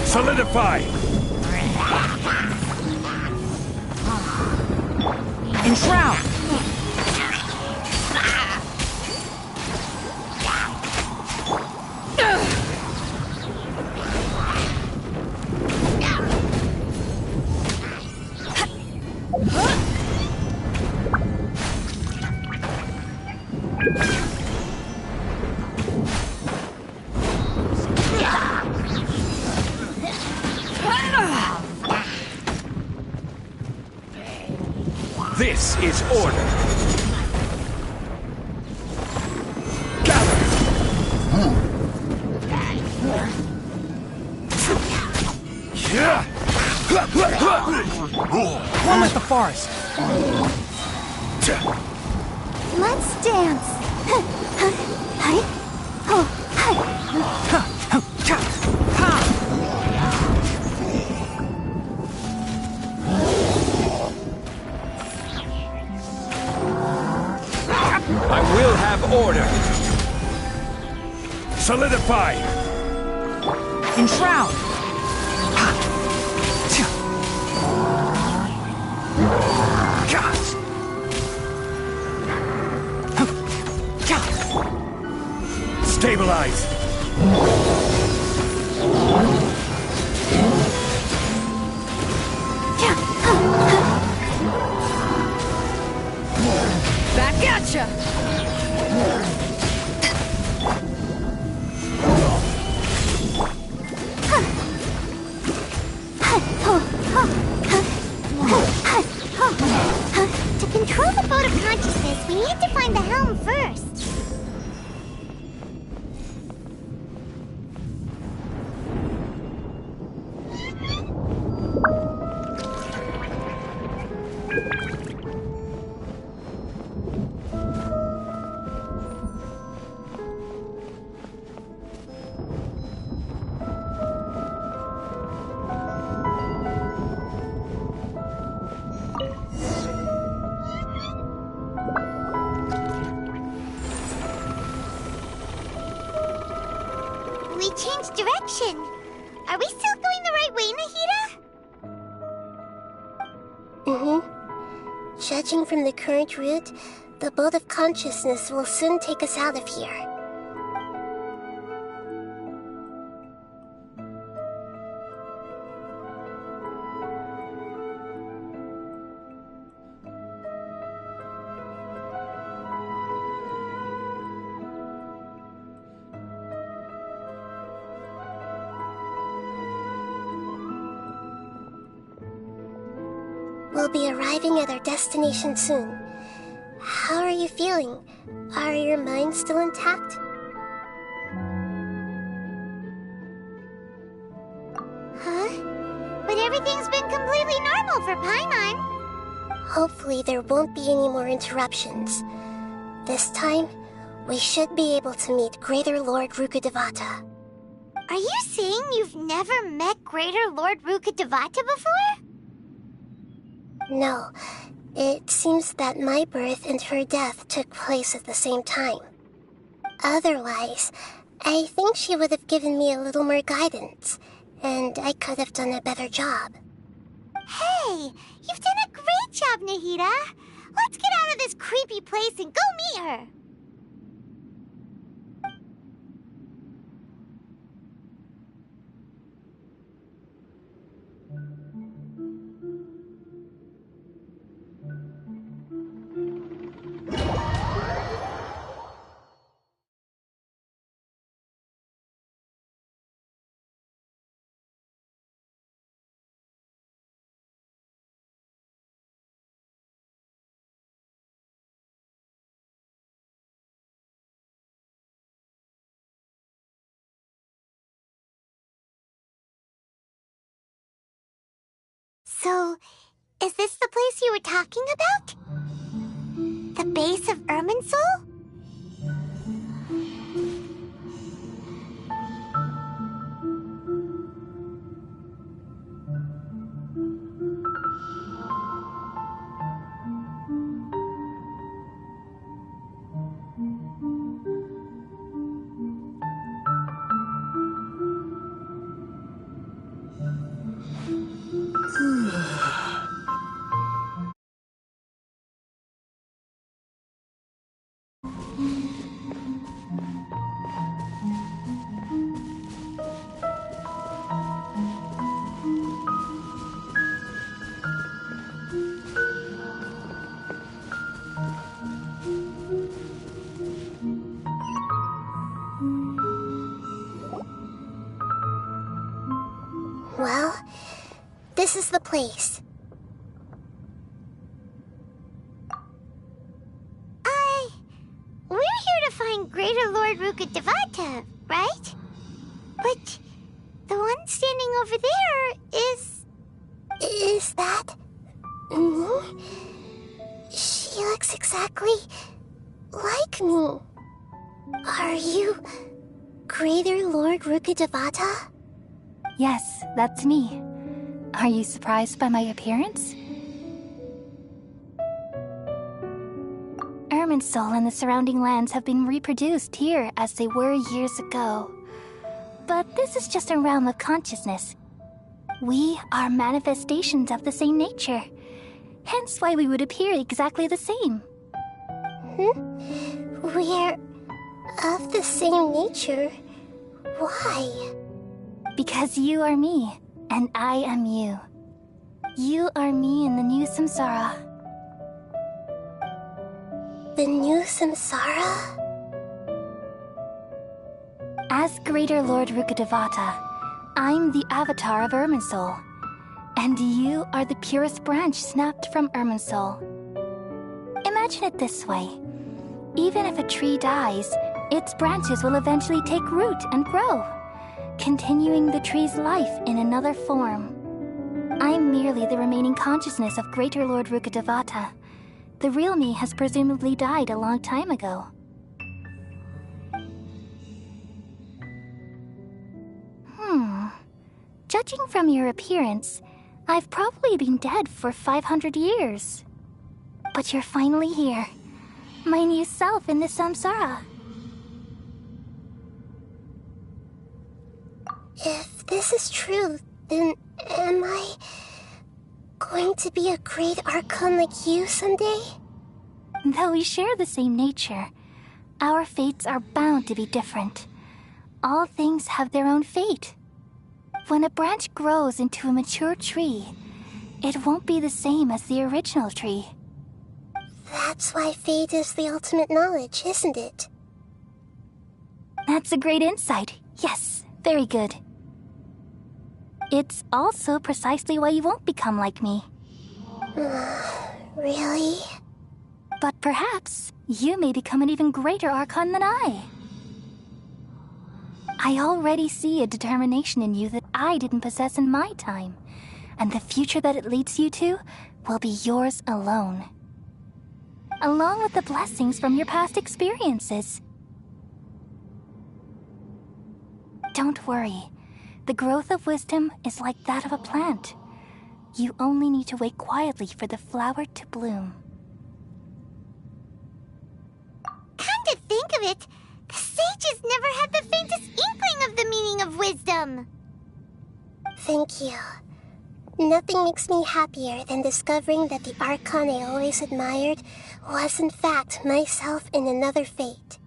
Solidify! Enshroud! This is order. Gather. One with the forest. Let's dance. I will have order. Solidify. Enshroud. Stabilize. Back at ya! To control the boat of consciousness, we need to find the helm first. we changed direction. Are we still going the right way, Nahida? Judging from the current route, the boat of consciousness will soon take us out of here. We'll be arriving at our destination soon. How are you feeling? Are your minds still intact? Huh? But everything's been completely normal for Paimon. Hopefully there won't be any more interruptions. This time, we should be able to meet Greater Lord Rukkhadevata. Are you saying you've never met Greater Lord Rukkhadevata before? No. It seems that my birth and her death took place at the same time. Otherwise, I think she would have given me a little more guidance, and I could have done a better job. Hey, you've done a great job, Nahida. Let's get out of this creepy place and go meet her. So, is this the place you were talking about? The base of Irminsul? Well, this is the place. We're here to find Greater Lord Rukkhadevata, right? But the one standing over there is... Is that... me? She looks exactly like me. Are you Greater Lord Rukkhadevata? Yes, that's me. Are you surprised by my appearance? Irminsul and the surrounding lands have been reproduced here as they were years ago. But this is just a realm of consciousness. We are manifestations of the same nature. Hence why we would appear exactly the same. We're of the same nature? Why? Because you are me, and I am you. You are me in the new samsara. The new samsara? As Greater Lord Rukkhadevata, I'm the avatar of Irminsul, and you are the purest branch snapped from Irminsul. Imagine it this way. Even if a tree dies, its branches will eventually take root and grow, continuing the tree's life in another form. I'm merely the remaining consciousness of Greater Lord Rukkhadevata. The real me has presumably died a long time ago. Judging from your appearance, I've probably been dead for 500 years. But you're finally here. My new self in the samsara. If this is true, then am I going to be a great Archon like you someday? Though we share the same nature, our fates are bound to be different. All things have their own fate. When a branch grows into a mature tree, it won't be the same as the original tree. That's why fate is the ultimate knowledge, isn't it? That's a great insight. Yes, very good. It's also precisely why you won't become like me. Really? But perhaps you may become an even greater Archon than I. I already see a determination in you that I didn't possess in my time, and the future that it leads you to will be yours alone. Along with the blessings from your past experiences. Don't worry. The growth of wisdom is like that of a plant. You only need to wait quietly for the flower to bloom. Come to think of it, the sages never had the faintest inkling of the meaning of wisdom. Thank you. Nothing makes me happier than discovering that the Archon I always admired was in fact myself in another fate.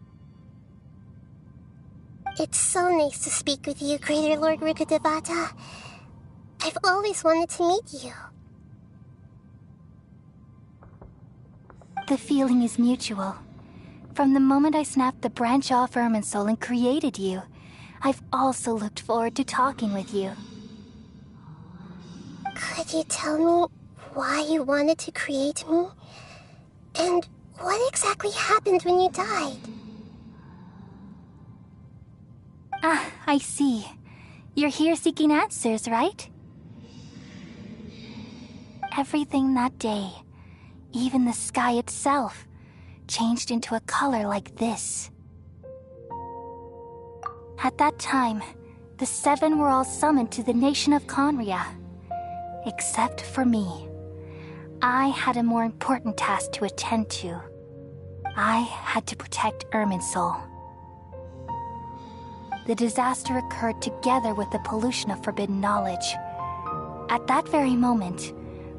It's so nice to speak with you, Greater Lord Rukkhadevata. I've always wanted to meet you. The feeling is mutual. From the moment I snapped the branch off Irminsul and created you, I've also looked forward to talking with you. Could you tell me why you wanted to create me? And what exactly happened when you died? Ah, I see. You're here seeking answers, right? Everything that day, even the sky itself, changed into a color like this. At that time, the seven were all summoned to the nation of Conria. Except for me. I had a more important task to attend to. I had to protect Irminsul. The disaster occurred together with the pollution of forbidden knowledge. At that very moment,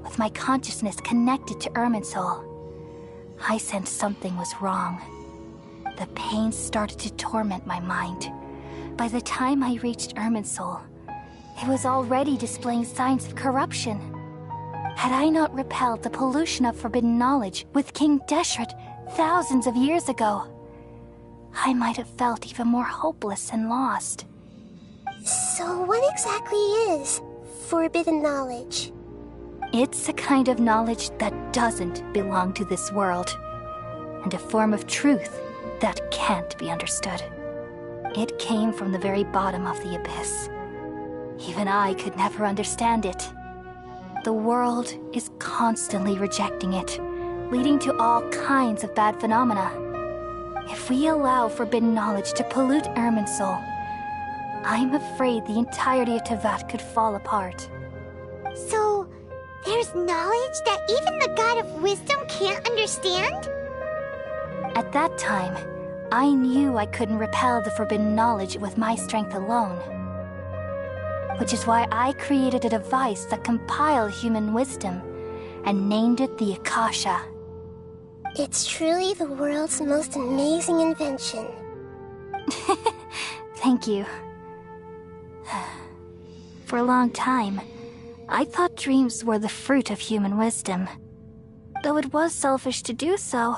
with my consciousness connected to Irminsul, I sensed something was wrong. The pain started to torment my mind. By the time I reached Irminsul, it was already displaying signs of corruption. Had I not repelled the pollution of forbidden knowledge with King Deshret thousands of years ago, I might have felt even more hopeless and lost. So what exactly is forbidden knowledge? It's a kind of knowledge that doesn't belong to this world, and a form of truth that can't be understood. It came from the very bottom of the abyss. Even I could never understand it. The world is constantly rejecting it, leading to all kinds of bad phenomena. If we allow forbidden knowledge to pollute Irminsul, I'm afraid the entirety of Tevat could fall apart. So, there's knowledge that even the God of Wisdom can't understand? At that time, I knew I couldn't repel the forbidden knowledge with my strength alone. Which is why I created a device that compiled human wisdom and named it the Akasha. It's truly the world's most amazing invention. Thank you. For a long time, I thought dreams were the fruit of human wisdom. Though it was selfish to do so,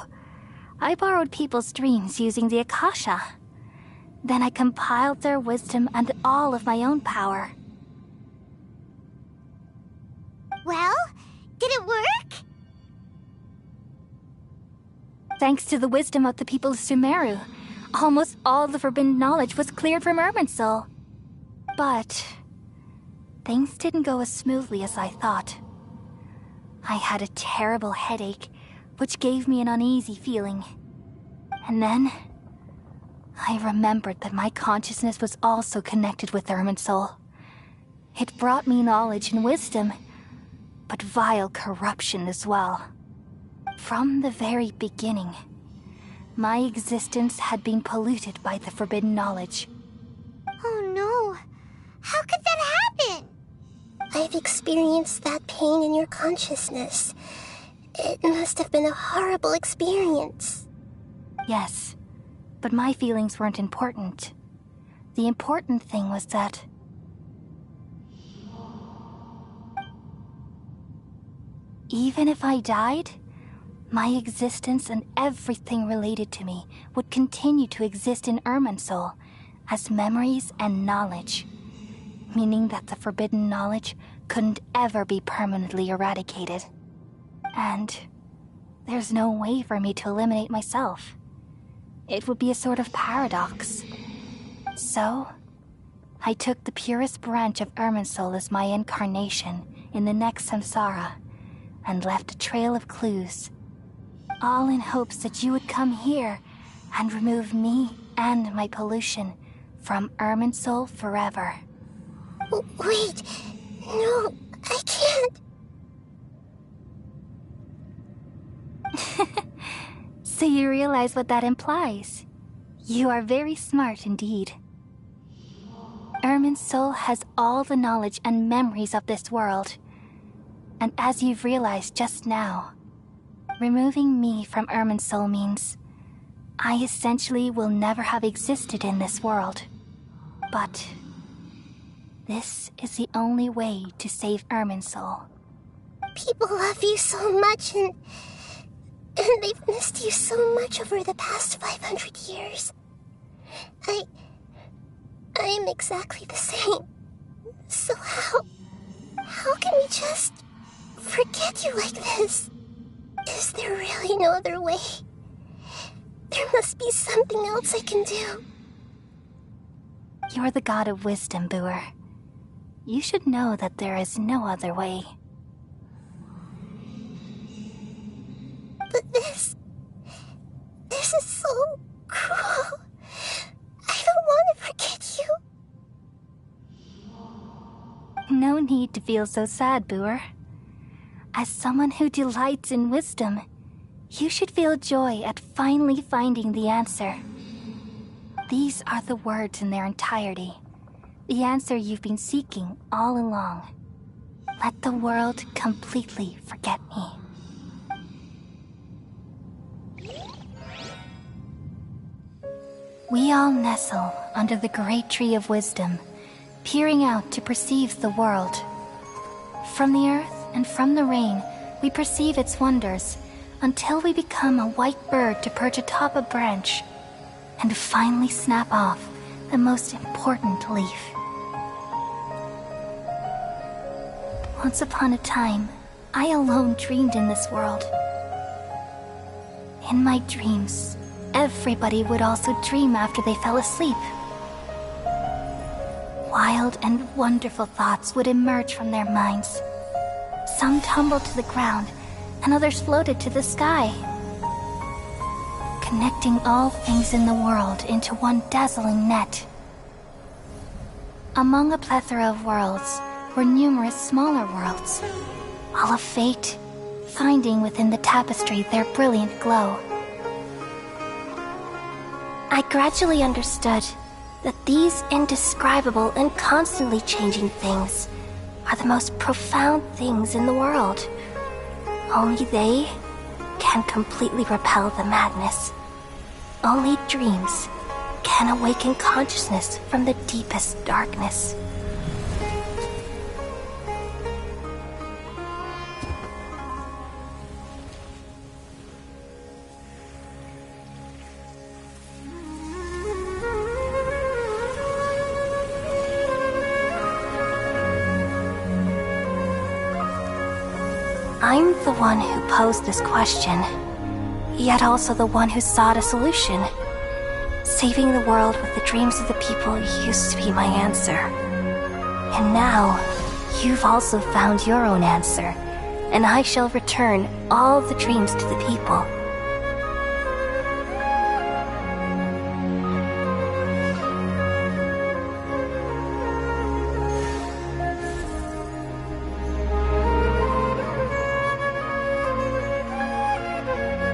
I borrowed people's dreams using the Akasha. Then I compiled their wisdom and all of my own power. Well, did it work? Thanks to the wisdom of the people of Sumeru, almost all the forbidden knowledge was cleared from Irminsul. But things didn't go as smoothly as I thought. I had a terrible headache, which gave me an uneasy feeling. And then I remembered that my consciousness was also connected with Irminsul. It brought me knowledge and wisdom, but vile corruption as well. From the very beginning, my existence had been polluted by the forbidden knowledge. Oh no. have experienced that pain in your consciousness. It must have been a horrible experience. Yes, but my feelings weren't important. The important thing was that... even if I died, my existence and everything related to me would continue to exist in Irminsul as memories and knowledge, meaning that the forbidden knowledge couldn't ever be permanently eradicated. And there's no way for me to eliminate myself. It would be a sort of paradox. So, I took the purest branch of Irminsul as my incarnation in the next samsara, and left a trail of clues, all in hopes that you would come here and remove me and my pollution from Irminsul forever. Wait, no, I can't. So you realize what that implies? You are very smart indeed. Irminsul has all the knowledge and memories of this world. And as you've realized just now, removing me from Irminsul means I essentially will never have existed in this world. But this is the only way to save Irminsul. People love you so much, and they've missed you so much over the past 500 years. I am exactly the same. So how can we just forget you like this? Is there really no other way? There must be something else I can do. You're the god of wisdom, Booer. You should know that there is no other way. But this is so cruel. I don't want to forget you. No need to feel so sad, Booer. As someone who delights in wisdom, you should feel joy at finally finding the answer. These are the words in their entirety. The answer you've been seeking all along. Let the world completely forget me. We all nestle under the great tree of wisdom, peering out to perceive the world. From the earth and from the rain, we perceive its wonders, until we become a white bird to perch atop a branch, and finally snap off the most important leaf. Once upon a time, I alone dreamed in this world. In my dreams, everybody would also dream after they fell asleep. Wild and wonderful thoughts would emerge from their minds. Some tumbled to the ground, and others floated to the sky, connecting all things in the world into one dazzling net. Among a plethora of worlds were numerous smaller worlds, all of fate, finding within the tapestry their brilliant glow. I gradually understood that these indescribable and constantly changing things are the most profound things in the world. Only they can completely repel the madness. Only dreams can awaken consciousness from the deepest darkness. I'm the one who posed this question, yet also the one who sought a solution. Saving the world with the dreams of the people used to be my answer. And now, you've also found your own answer, and I shall return all the dreams to the people.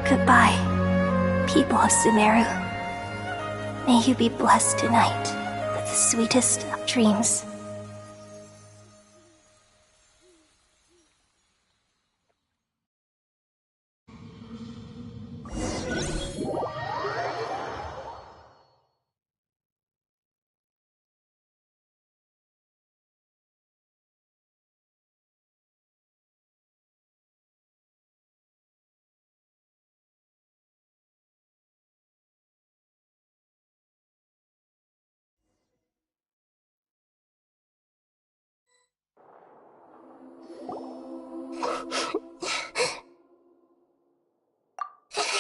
Goodbye, people of Sumeru. May you be blessed tonight with the sweetest of dreams.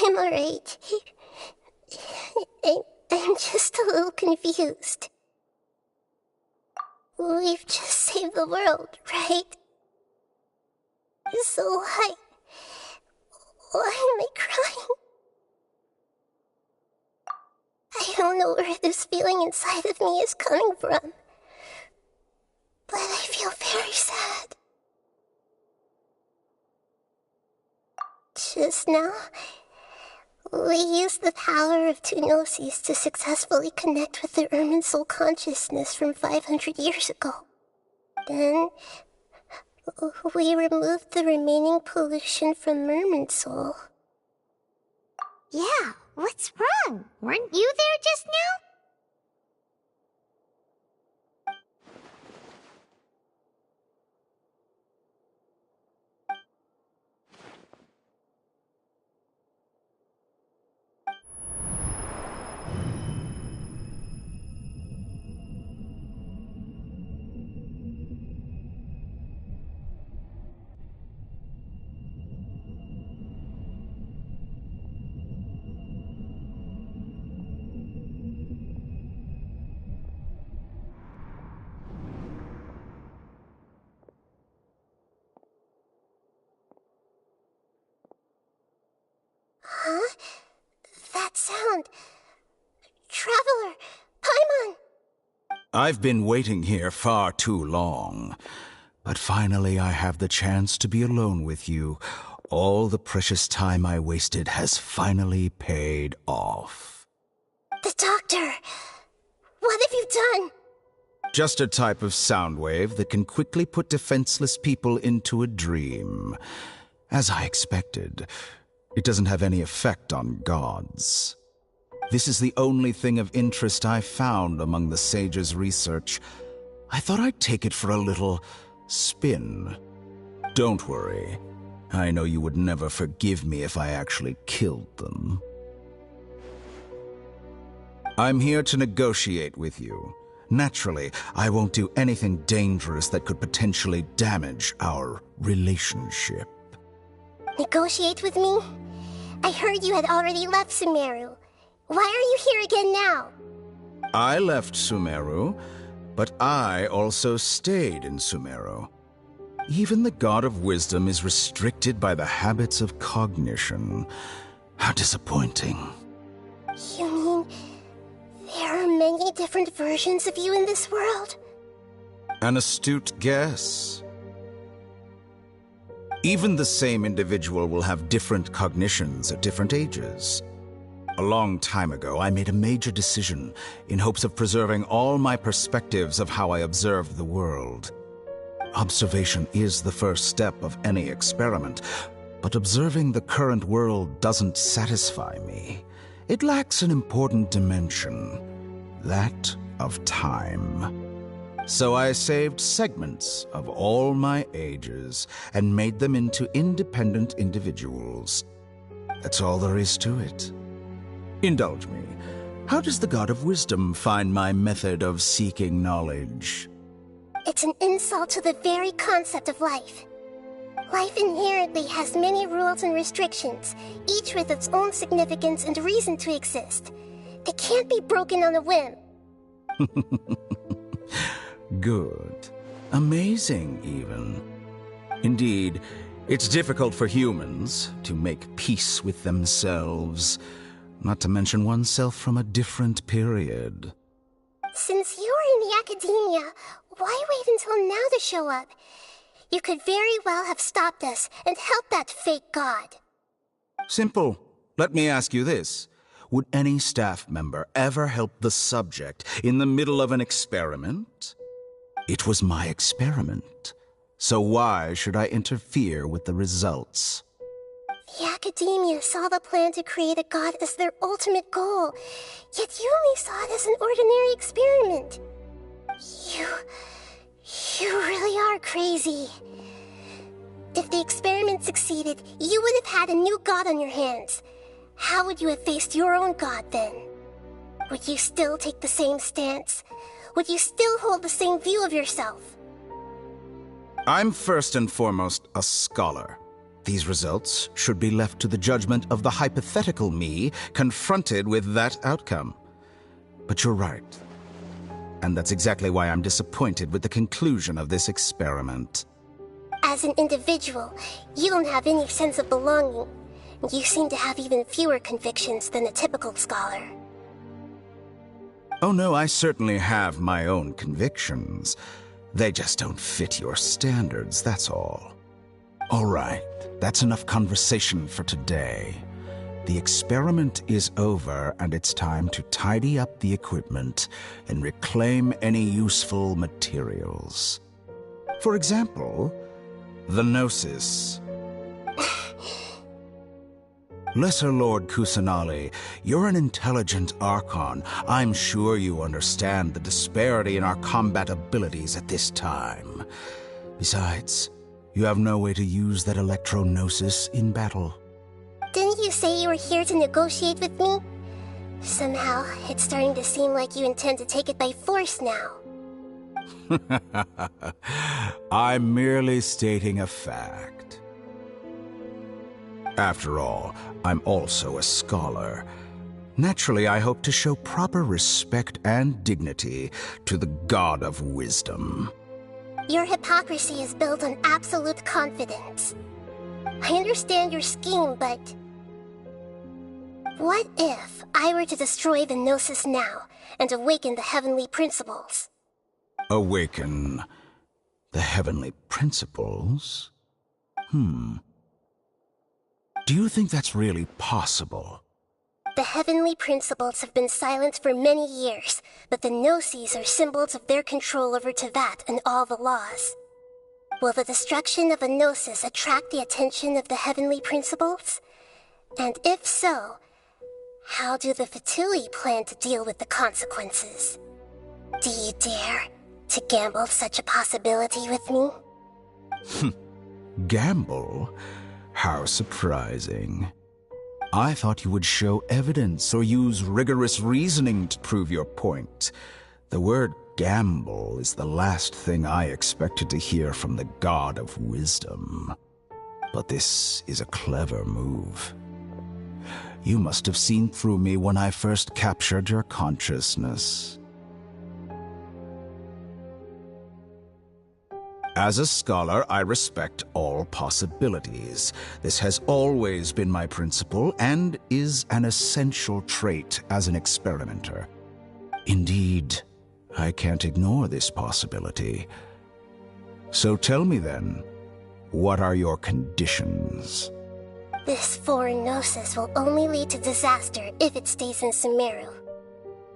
I'm alright. I'm just a little confused. We've just saved the world, right? So why am I crying? I don't know where this feeling inside of me is coming from, but I feel very sad. Just now, we used the power of two gnosis to successfully connect with the Irminsul consciousness from 500 years ago. Then, we removed the remaining pollution from Irminsul. Yeah, what's wrong? Weren't you there just now? Huh? That sound. Traveler! Paimon! I've been waiting here far too long. But finally I have the chance to be alone with you. All the precious time I wasted has finally paid off. The doctor! What have you done? Just a type of sound wave that can quickly put defenseless people into a dream. As I expected, it doesn't have any effect on gods. This is the only thing of interest I found among the sage's research. I thought I'd take it for a little spin. Don't worry. I know you would never forgive me if I actually killed them. I'm here to negotiate with you. Naturally, I won't do anything dangerous that could potentially damage our relationship. Negotiate with me? I heard you had already left Sumeru. Why are you here again now? I left Sumeru, but I also stayed in Sumeru. Even the God of Wisdom is restricted by the habits of cognition. How disappointing. You mean there are many different versions of you in this world? An astute guess. Even the same individual will have different cognitions at different ages. A long time ago, I made a major decision in hopes of preserving all my perspectives of how I observed the world. Observation is the first step of any experiment, but observing the current world doesn't satisfy me. It lacks an important dimension, that of time. So I saved segments of all my ages and made them into independent individuals. That's all there is to it. Indulge me. How does the God of Wisdom find my method of seeking knowledge? It's an insult to the very concept of life. Life inherently has many rules and restrictions, each with its own significance and reason to exist. They can't be broken on a whim. Good. Amazing, even. Indeed, it's difficult for humans to make peace with themselves, not to mention oneself from a different period. Since you were in the academia, why wait until now to show up? You could very well have stopped us and helped that fake god. Simple. Let me ask you this. Would any staff member ever help the subject in the middle of an experiment? It was my experiment. So why should I interfere with the results? The academia saw the plan to create a god as their ultimate goal, yet you only saw it as an ordinary experiment. You really are crazy. If the experiment succeeded, you would have had a new god on your hands. How would you have faced your own god then? Would you still take the same stance? Would you still hold the same view of yourself? I'm first and foremost a scholar. These results should be left to the judgment of the hypothetical me confronted with that outcome. But you're right. And that's exactly why I'm disappointed with the conclusion of this experiment. As an individual, you don't have any sense of belonging. You seem to have even fewer convictions than a typical scholar. Oh no, I certainly have my own convictions. They just don't fit your standards, that's all. All right, that's enough conversation for today. The experiment is over, and it's time to tidy up the equipment and reclaim any useful materials. For example, the Gnosis. Lesser Lord Kusanali, you're an intelligent Archon. I'm sure you understand the disparity in our combat abilities at this time. Besides, you have no way to use that Electro-Gnosis in battle. Didn't you say you were here to negotiate with me? Somehow, it's starting to seem like you intend to take it by force now. I'm merely stating a fact. After all, I'm also a scholar. Naturally, I hope to show proper respect and dignity to the God of Wisdom. Your hypocrisy is built on absolute confidence. I understand your scheme, but... what if I were to destroy the Gnosis now and awaken the heavenly principles? Awaken the heavenly principles? Do you think that's really possible? The heavenly principles have been silent for many years, but the Gnosis are symbols of their control over Teyvat and all the laws. Will the destruction of a Gnosis attract the attention of the heavenly principles? And if so, how do the Fatui plan to deal with the consequences? Do you dare to gamble such a possibility with me? Gamble? How surprising. I thought you would show evidence or use rigorous reasoning to prove your point. The word gamble is the last thing I expected to hear from the God of Wisdom. But this is a clever move. You must have seen through me when I first captured your consciousness. As a scholar, I respect all possibilities. This has always been my principle and is an essential trait as an experimenter. Indeed, I can't ignore this possibility. So tell me then, what are your conditions? This foreign Gnosis will only lead to disaster if it stays in Sumeru.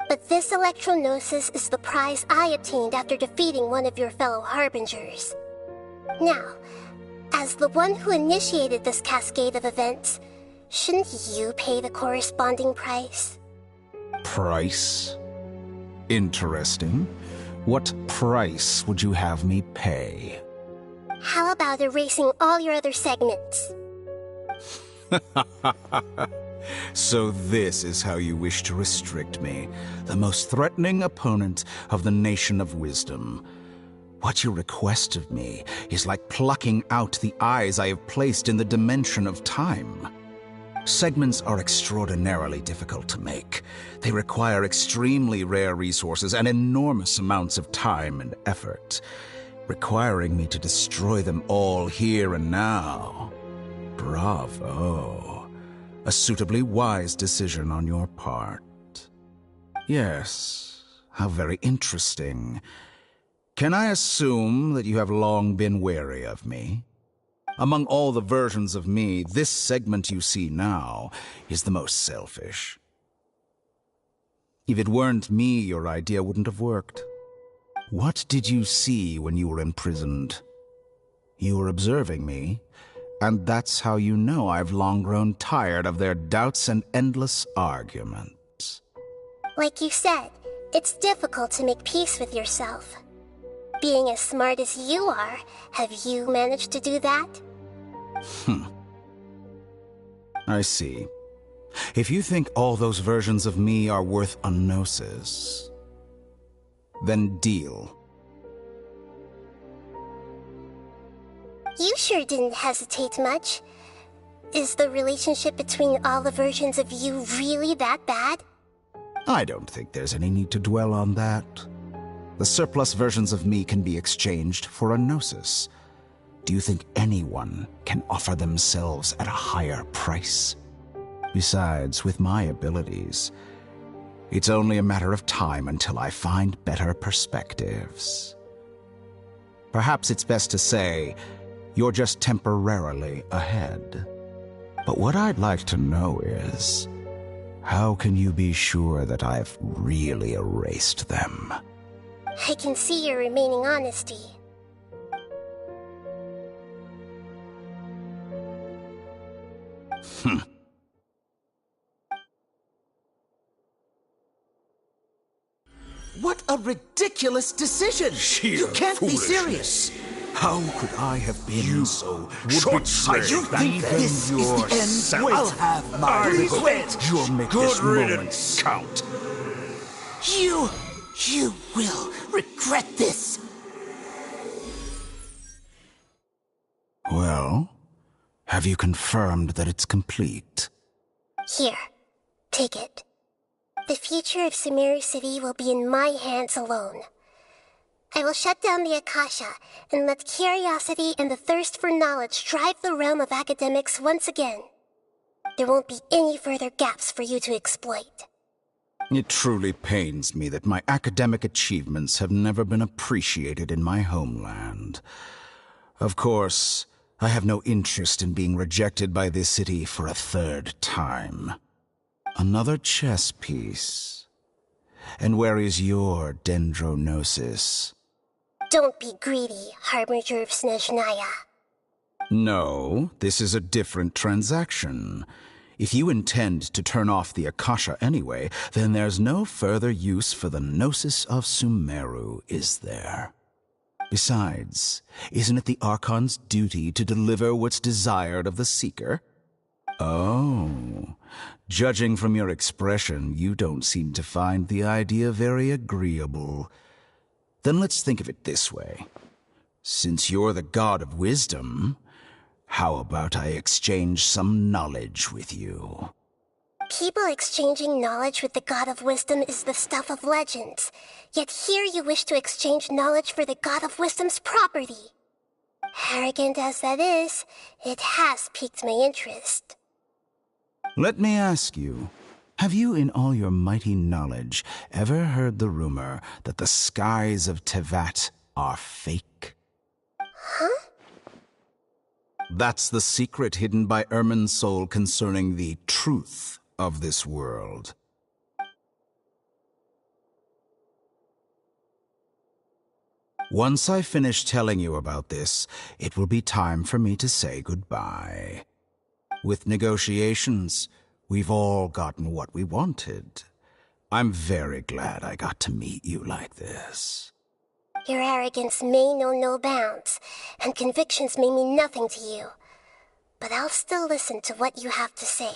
But this Electro-Gnosis is the prize I obtained after defeating one of your fellow Harbingers. Now, as the one who initiated this cascade of events, shouldn't you pay the corresponding price? Price? Interesting. What price would you have me pay? How about erasing all your other segments? So this is how you wish to restrict me, the most threatening opponent of the Nation of Wisdom. What you request of me is like plucking out the eyes I have placed in the dimension of time. Segments are extraordinarily difficult to make. They require extremely rare resources and enormous amounts of time and effort, requiring me to destroy them all here and now. Bravo. A suitably wise decision on your part. Yes, how very interesting. Can I assume that you have long been wary of me? Among all the versions of me, this segment you see now is the most selfish. If it weren't me, your idea wouldn't have worked. What did you see when you were imprisoned? You were observing me, and that's how you know I've long grown tired of their doubts and endless arguments. Like you said, it's difficult to make peace with yourself. Being as smart as you are, have you managed to do that? I see. If you think all those versions of me are worth a gnosis, then deal. You sure didn't hesitate much. Is the relationship between all the versions of you really that bad? I don't think there's any need to dwell on that. The surplus versions of me can be exchanged for a gnosis. Do you think anyone can offer themselves at a higher price? Besides, with my abilities, it's only a matter of time until I find better perspectives. Perhaps it's best to say, you're just temporarily ahead. But what I'd like to know is, how can you be sure that I've really erased them? I can see your remaining honesty. What a ridiculous decision! You can't be serious! How could I have been so short-sighted? You think this is the end? I'll have my revenge! You'll make this moment count. You will regret this! Well, have you confirmed that it's complete? Here, take it. The future of Sumeru City will be in my hands alone. I will shut down the Akasha and let curiosity and the thirst for knowledge drive the realm of academics once again. There won't be any further gaps for you to exploit. It truly pains me that my academic achievements have never been appreciated in my homeland. Of course, I have no interest in being rejected by this city for a third time. Another chess piece. And where is your dendronosis? Don't be greedy, Harbinger of Snezhnaya. No, this is a different transaction. If you intend to turn off the Akasha anyway, then there's no further use for the Gnosis of Sumeru, is there? Besides, isn't it the Archon's duty to deliver what's desired of the Seeker? Oh, judging from your expression, you don't seem to find the idea very agreeable. Then let's think of it this way. Since you're the god of wisdom, how about I exchange some knowledge with you? People exchanging knowledge with the god of wisdom is the stuff of legends. Yet here you wish to exchange knowledge for the god of wisdom's property. Arrogant as that is, it has piqued my interest. Let me ask you, have you in all your mighty knowledge ever heard the rumor that the skies of Tevat are fake? Huh? That's the secret hidden by Irminsul concerning the truth of this world. Once I finish telling you about this, it will be time for me to say goodbye. With negotiations, we've all gotten what we wanted. I'm very glad I got to meet you like this. Your arrogance may know no bounds, and convictions may mean nothing to you. But I'll still listen to what you have to say.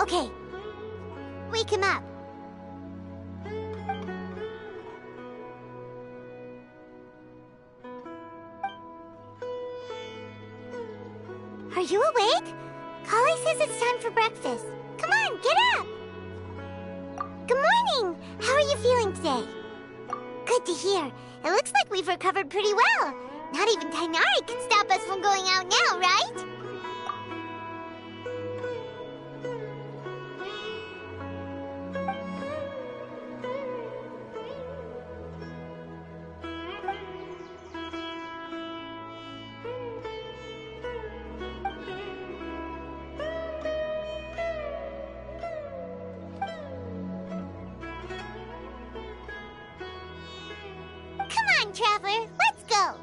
Okay. Wake him up. Are you awake? Kali says it's time for breakfast. Come on, get up! morning! How are you feeling today? Good to hear. It looks like we've recovered pretty well. Not even Tainari can stop us from going out now, right? Traveler, let's go!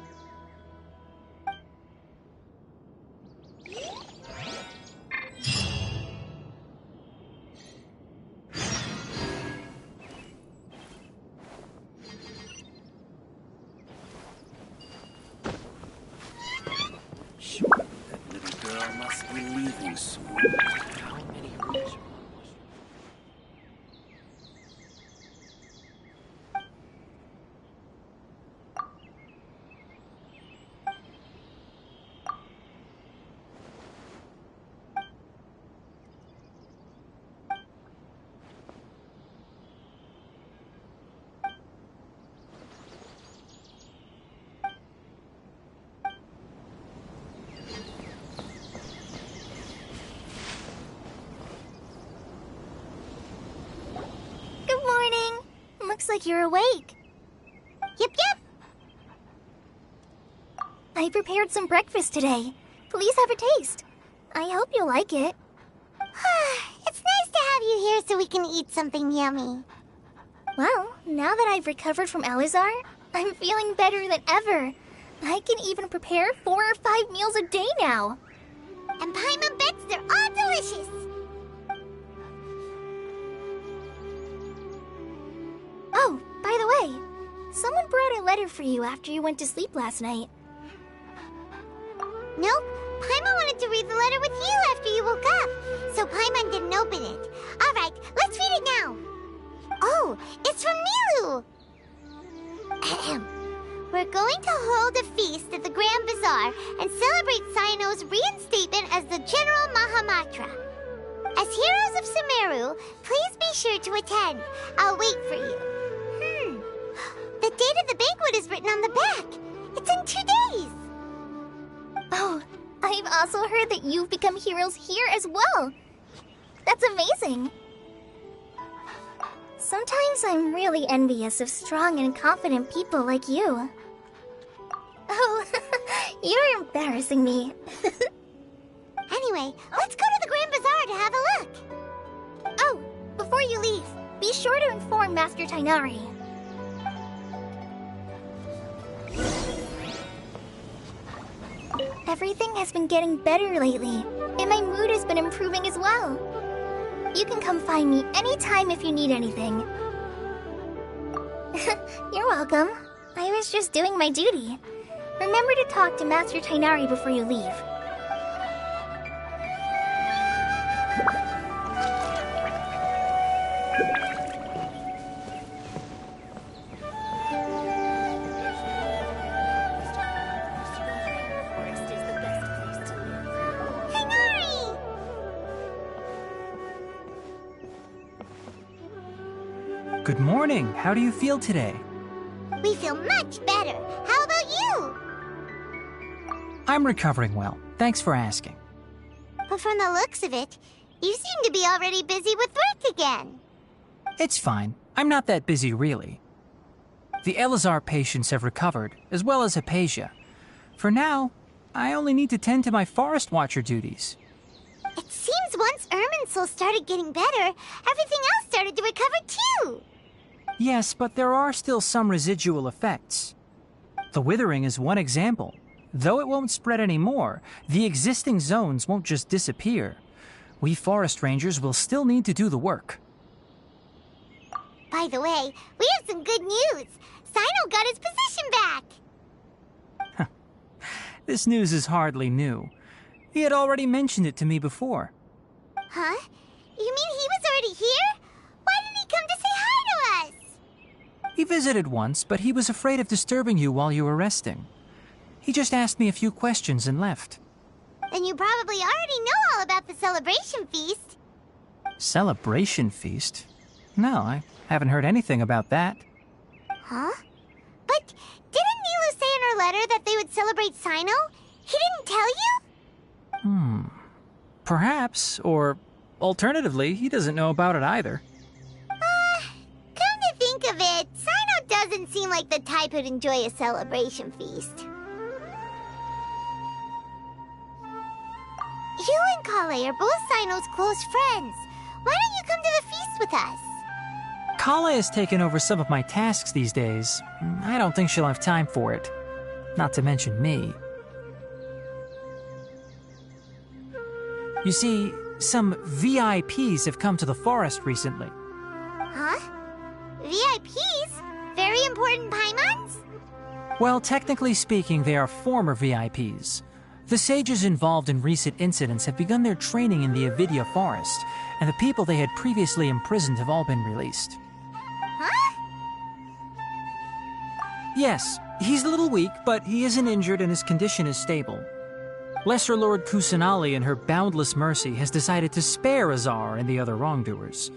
Sure, that little girl must be leaving soon. How many rooms? Looks like you're awake. Yep. I prepared some breakfast today. Please have a taste. I hope you'll like it. It's nice to have you here so we can eat something yummy. Well, now that I've recovered from Elazar, I'm feeling better than ever. I can even prepare 4 or 5 meals a day now. And Paimon bets they're all delicious. Oh, by the way, someone brought a letter for you after you went to sleep last night. Nope, Paimon wanted to read the letter with you after you woke up, so Paimon didn't open it. Alright, let's read it now. Oh, it's from Nilu! We're going to hold a feast at the Grand Bazaar and celebrate Cyano's reinstatement as the General Mahamatra. As heroes of Sumeru, please be sure to attend. I'll wait for you. The date of the banquet is written on the back. It's in 2 days. Oh, I've also heard that you've become heroes here as well. That's amazing. Sometimes I'm really envious of strong and confident people like you. Oh, you're embarrassing me. Anyway, let's go to the Grand Bazaar to have a look. Oh, before you leave, be sure to inform Master Tainari. Everything has been getting better lately, and my mood has been improving as well. You can come find me anytime if you need anything. You're welcome. I was just doing my duty. Remember to talk to Master Tainari before you leave. Good morning. How do you feel today? We feel much better. How about you? I'm recovering well. Thanks for asking. But from the looks of it, you seem to be already busy with work again. It's fine. I'm not that busy, really. The Elazar patients have recovered, as well as Hypatia. For now, I only need to tend to my Forest Watcher duties. It seems once Irminsul started getting better, everything else started to recover too. Yes, but there are still some residual effects. The withering is one example. Though it won't spread anymore, the existing zones won't just disappear. We forest rangers will still need to do the work. By the way, we have some good news. Cyno got his position back. This news is hardly new. He had already mentioned it to me before. Huh? You mean he was already here? Why didn't he come to say hi to us? He visited once, but he was afraid of disturbing you while you were resting. He just asked me a few questions and left. Then you probably already know all about the celebration feast. Celebration feast? No, I haven't heard anything about that. Huh? But didn't Nilu say in her letter that they would celebrate Sino? He didn't tell you? Perhaps, or alternatively, he doesn't know about it either. Come to think of it, Sino doesn't seem like the type who'd enjoy a celebration feast. You and Kale are both Sino's close friends. Why don't you come to the feast with us? Kala has taken over some of my tasks these days. I don't think she'll have time for it. Not to mention me. You see, some VIPs have come to the forest recently. Huh? VIPs? Very important Paimons? Well, technically speaking, they are former VIPs. The sages involved in recent incidents have begun their training in the Avidya forest, and the people they had previously imprisoned have all been released. Huh? Yes, he's a little weak, but he isn't injured and his condition is stable. Lesser Lord Kusanali, in her boundless mercy, has decided to spare Azar and the other wrongdoers.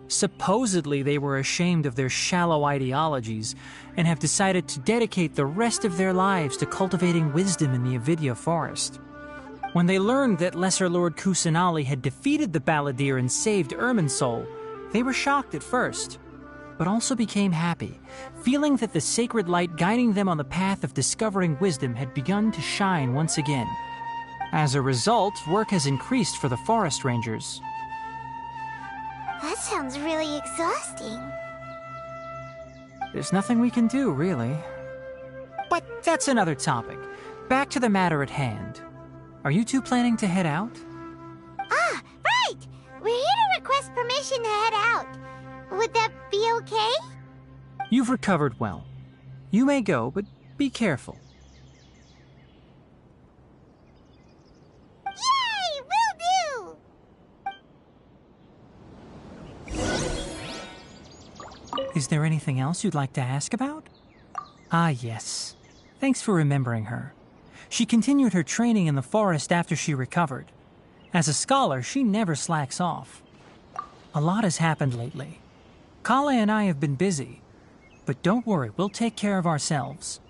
Supposedly, they were ashamed of their shallow ideologies and have decided to dedicate the rest of their lives to cultivating wisdom in the Avidya forest. When they learned that Lesser Lord Kusanali had defeated the Balladeer and saved Irminsul, they were shocked at first, but also became happy, feeling that the sacred light guiding them on the path of discovering wisdom had begun to shine once again. As a result, work has increased for the forest rangers. That sounds really exhausting. There's nothing we can do, really. But that's another topic. Back to the matter at hand. Are you two planning to head out? Ah, right! We're here to request permission to head out. Would that be okay? You've recovered well. You may go, but be careful. Yay! Will do! Is there anything else you'd like to ask about? Ah, yes. Thanks for remembering her. She continued her training in the forest after she recovered. As a scholar, she never slacks off. A lot has happened lately. Kale and I have been busy, but don't worry, we'll take care of ourselves.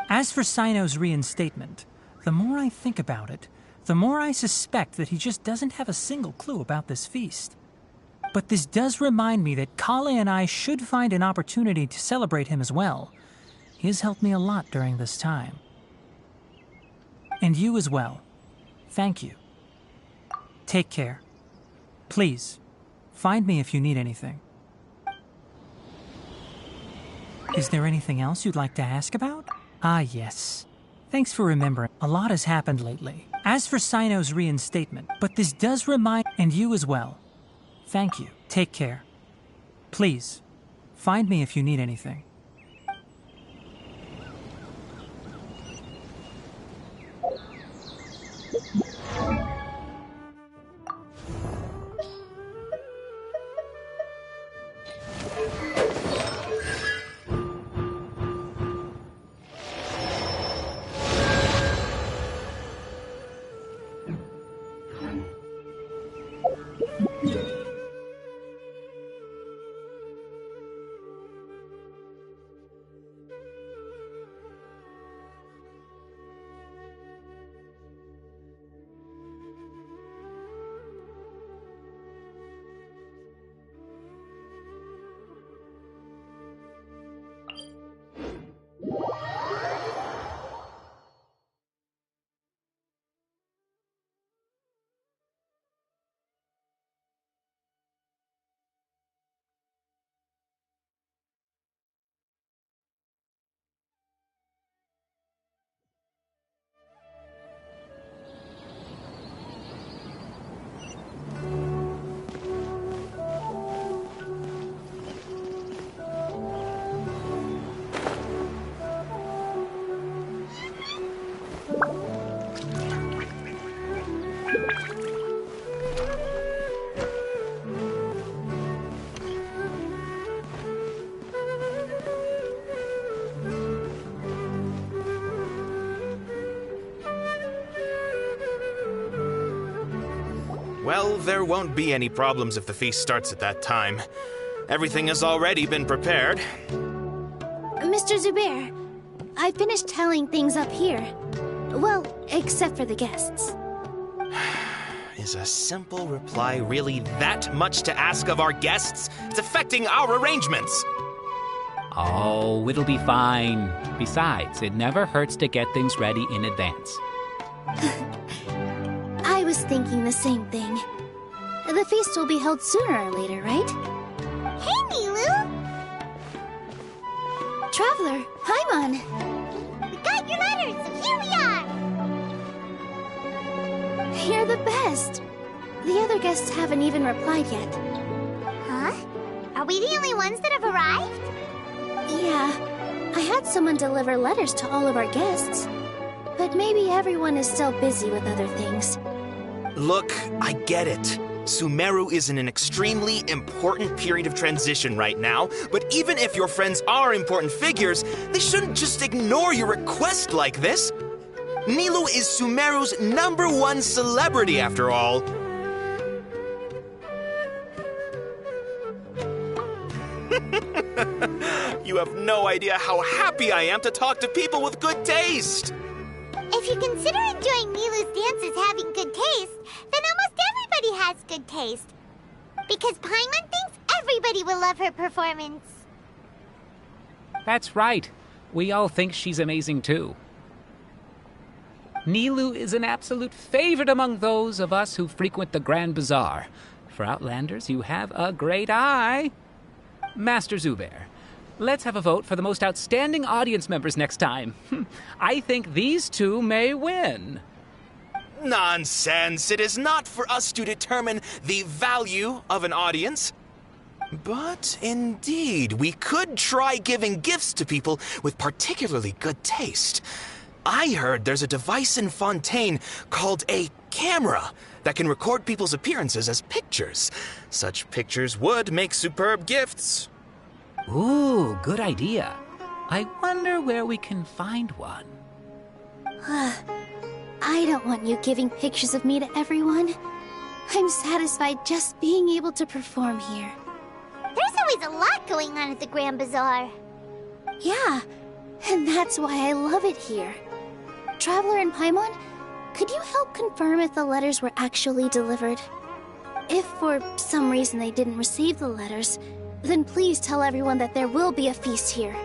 As for Sino's reinstatement, the more I think about it, the more I suspect that he just doesn't have a single clue about this feast. But this does remind me that Kale and I should find an opportunity to celebrate him as well. He has helped me a lot during this time. And you as well. Thank you. Take care. Please, find me if you need anything. Is there anything else you'd like to ask about? Ah, yes. Thanks for remembering. A lot has happened lately. As for Sino's reinstatement, but this does remind... And you as well. Thank you. Take care. Please, find me if you need anything. Well, there won't be any problems if the feast starts at that time. Everything has already been prepared. Mr. Zubair, I finished tallying things up here. Well, except for the guests. Is a simple reply really that much to ask of our guests? It's affecting our arrangements. Oh, it'll be fine. Besides, it never hurts to get things ready in advance. I was thinking the same thing. The feast will be held sooner or later, right? Hey, Nilu! Traveler, Paimon! We got your letters! Here we are! You're the best! The other guests haven't even replied yet. Huh? Are we the only ones that have arrived? Yeah, I had someone deliver letters to all of our guests. But maybe everyone is still busy with other things. Look, I get it. Sumeru is in an extremely important period of transition right now, but even if your friends are important figures, they shouldn't just ignore your request like this. Nilu is Sumeru's #1 celebrity, after all. You have no idea how happy I am to talk to people with good taste. If you consider enjoying Nilu's dances having good taste, then almost everybody has good taste. Because Paimon thinks everybody will love her performance. That's right. We all think she's amazing too. Nilu is an absolute favorite among those of us who frequent the Grand Bazaar. For Outlanders, you have a great eye. Master Zubair, let's have a vote for the most outstanding audience members next time. I think these two may win. Nonsense! It is not for us to determine the value of an audience. But indeed, we could try giving gifts to people with particularly good taste. I heard there's a device in Fontaine called a camera that can record people's appearances as pictures. Such pictures would make superb gifts. Ooh, good idea. I wonder where we can find one. I don't want you giving pictures of me to everyone. I'm satisfied just being able to perform here. There's always a lot going on at the Grand Bazaar. Yeah, and that's why I love it here. Traveler and Paimon, could you help confirm if the letters were actually delivered? If for some reason they didn't receive the letters, then please tell everyone that there will be a feast here.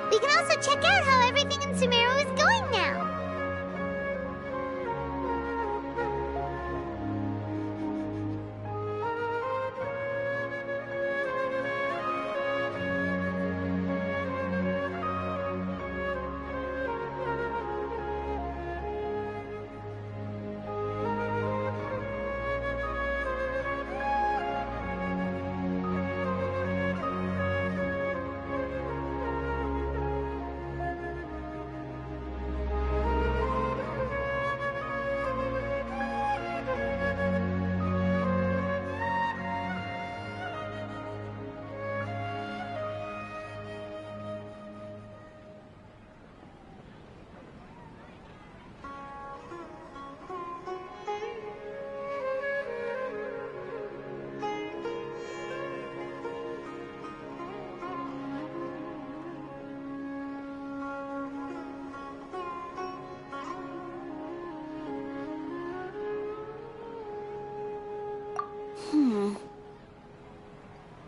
We can also check out how everything in Sumeru is going now.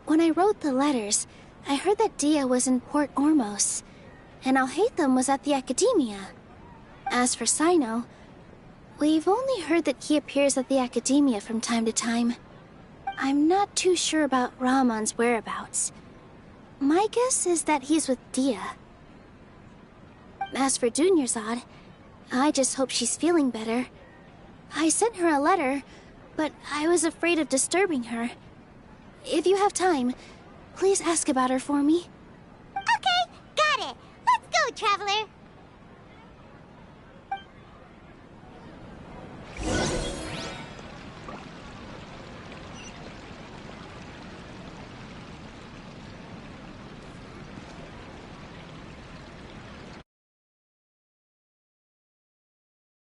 When I wrote the letters, I heard that Dia was in Port Ormos, and Alhaitham was at the Academia. As for Sino, we've only heard that he appears at the Academia from time to time. I'm not too sure about Rahman's whereabouts. My guess is that he's with Dia. As for Dunyarzad, I just hope she's feeling better. I sent her a letter, but I was afraid of disturbing her. If you have time, please ask about her for me. traveler.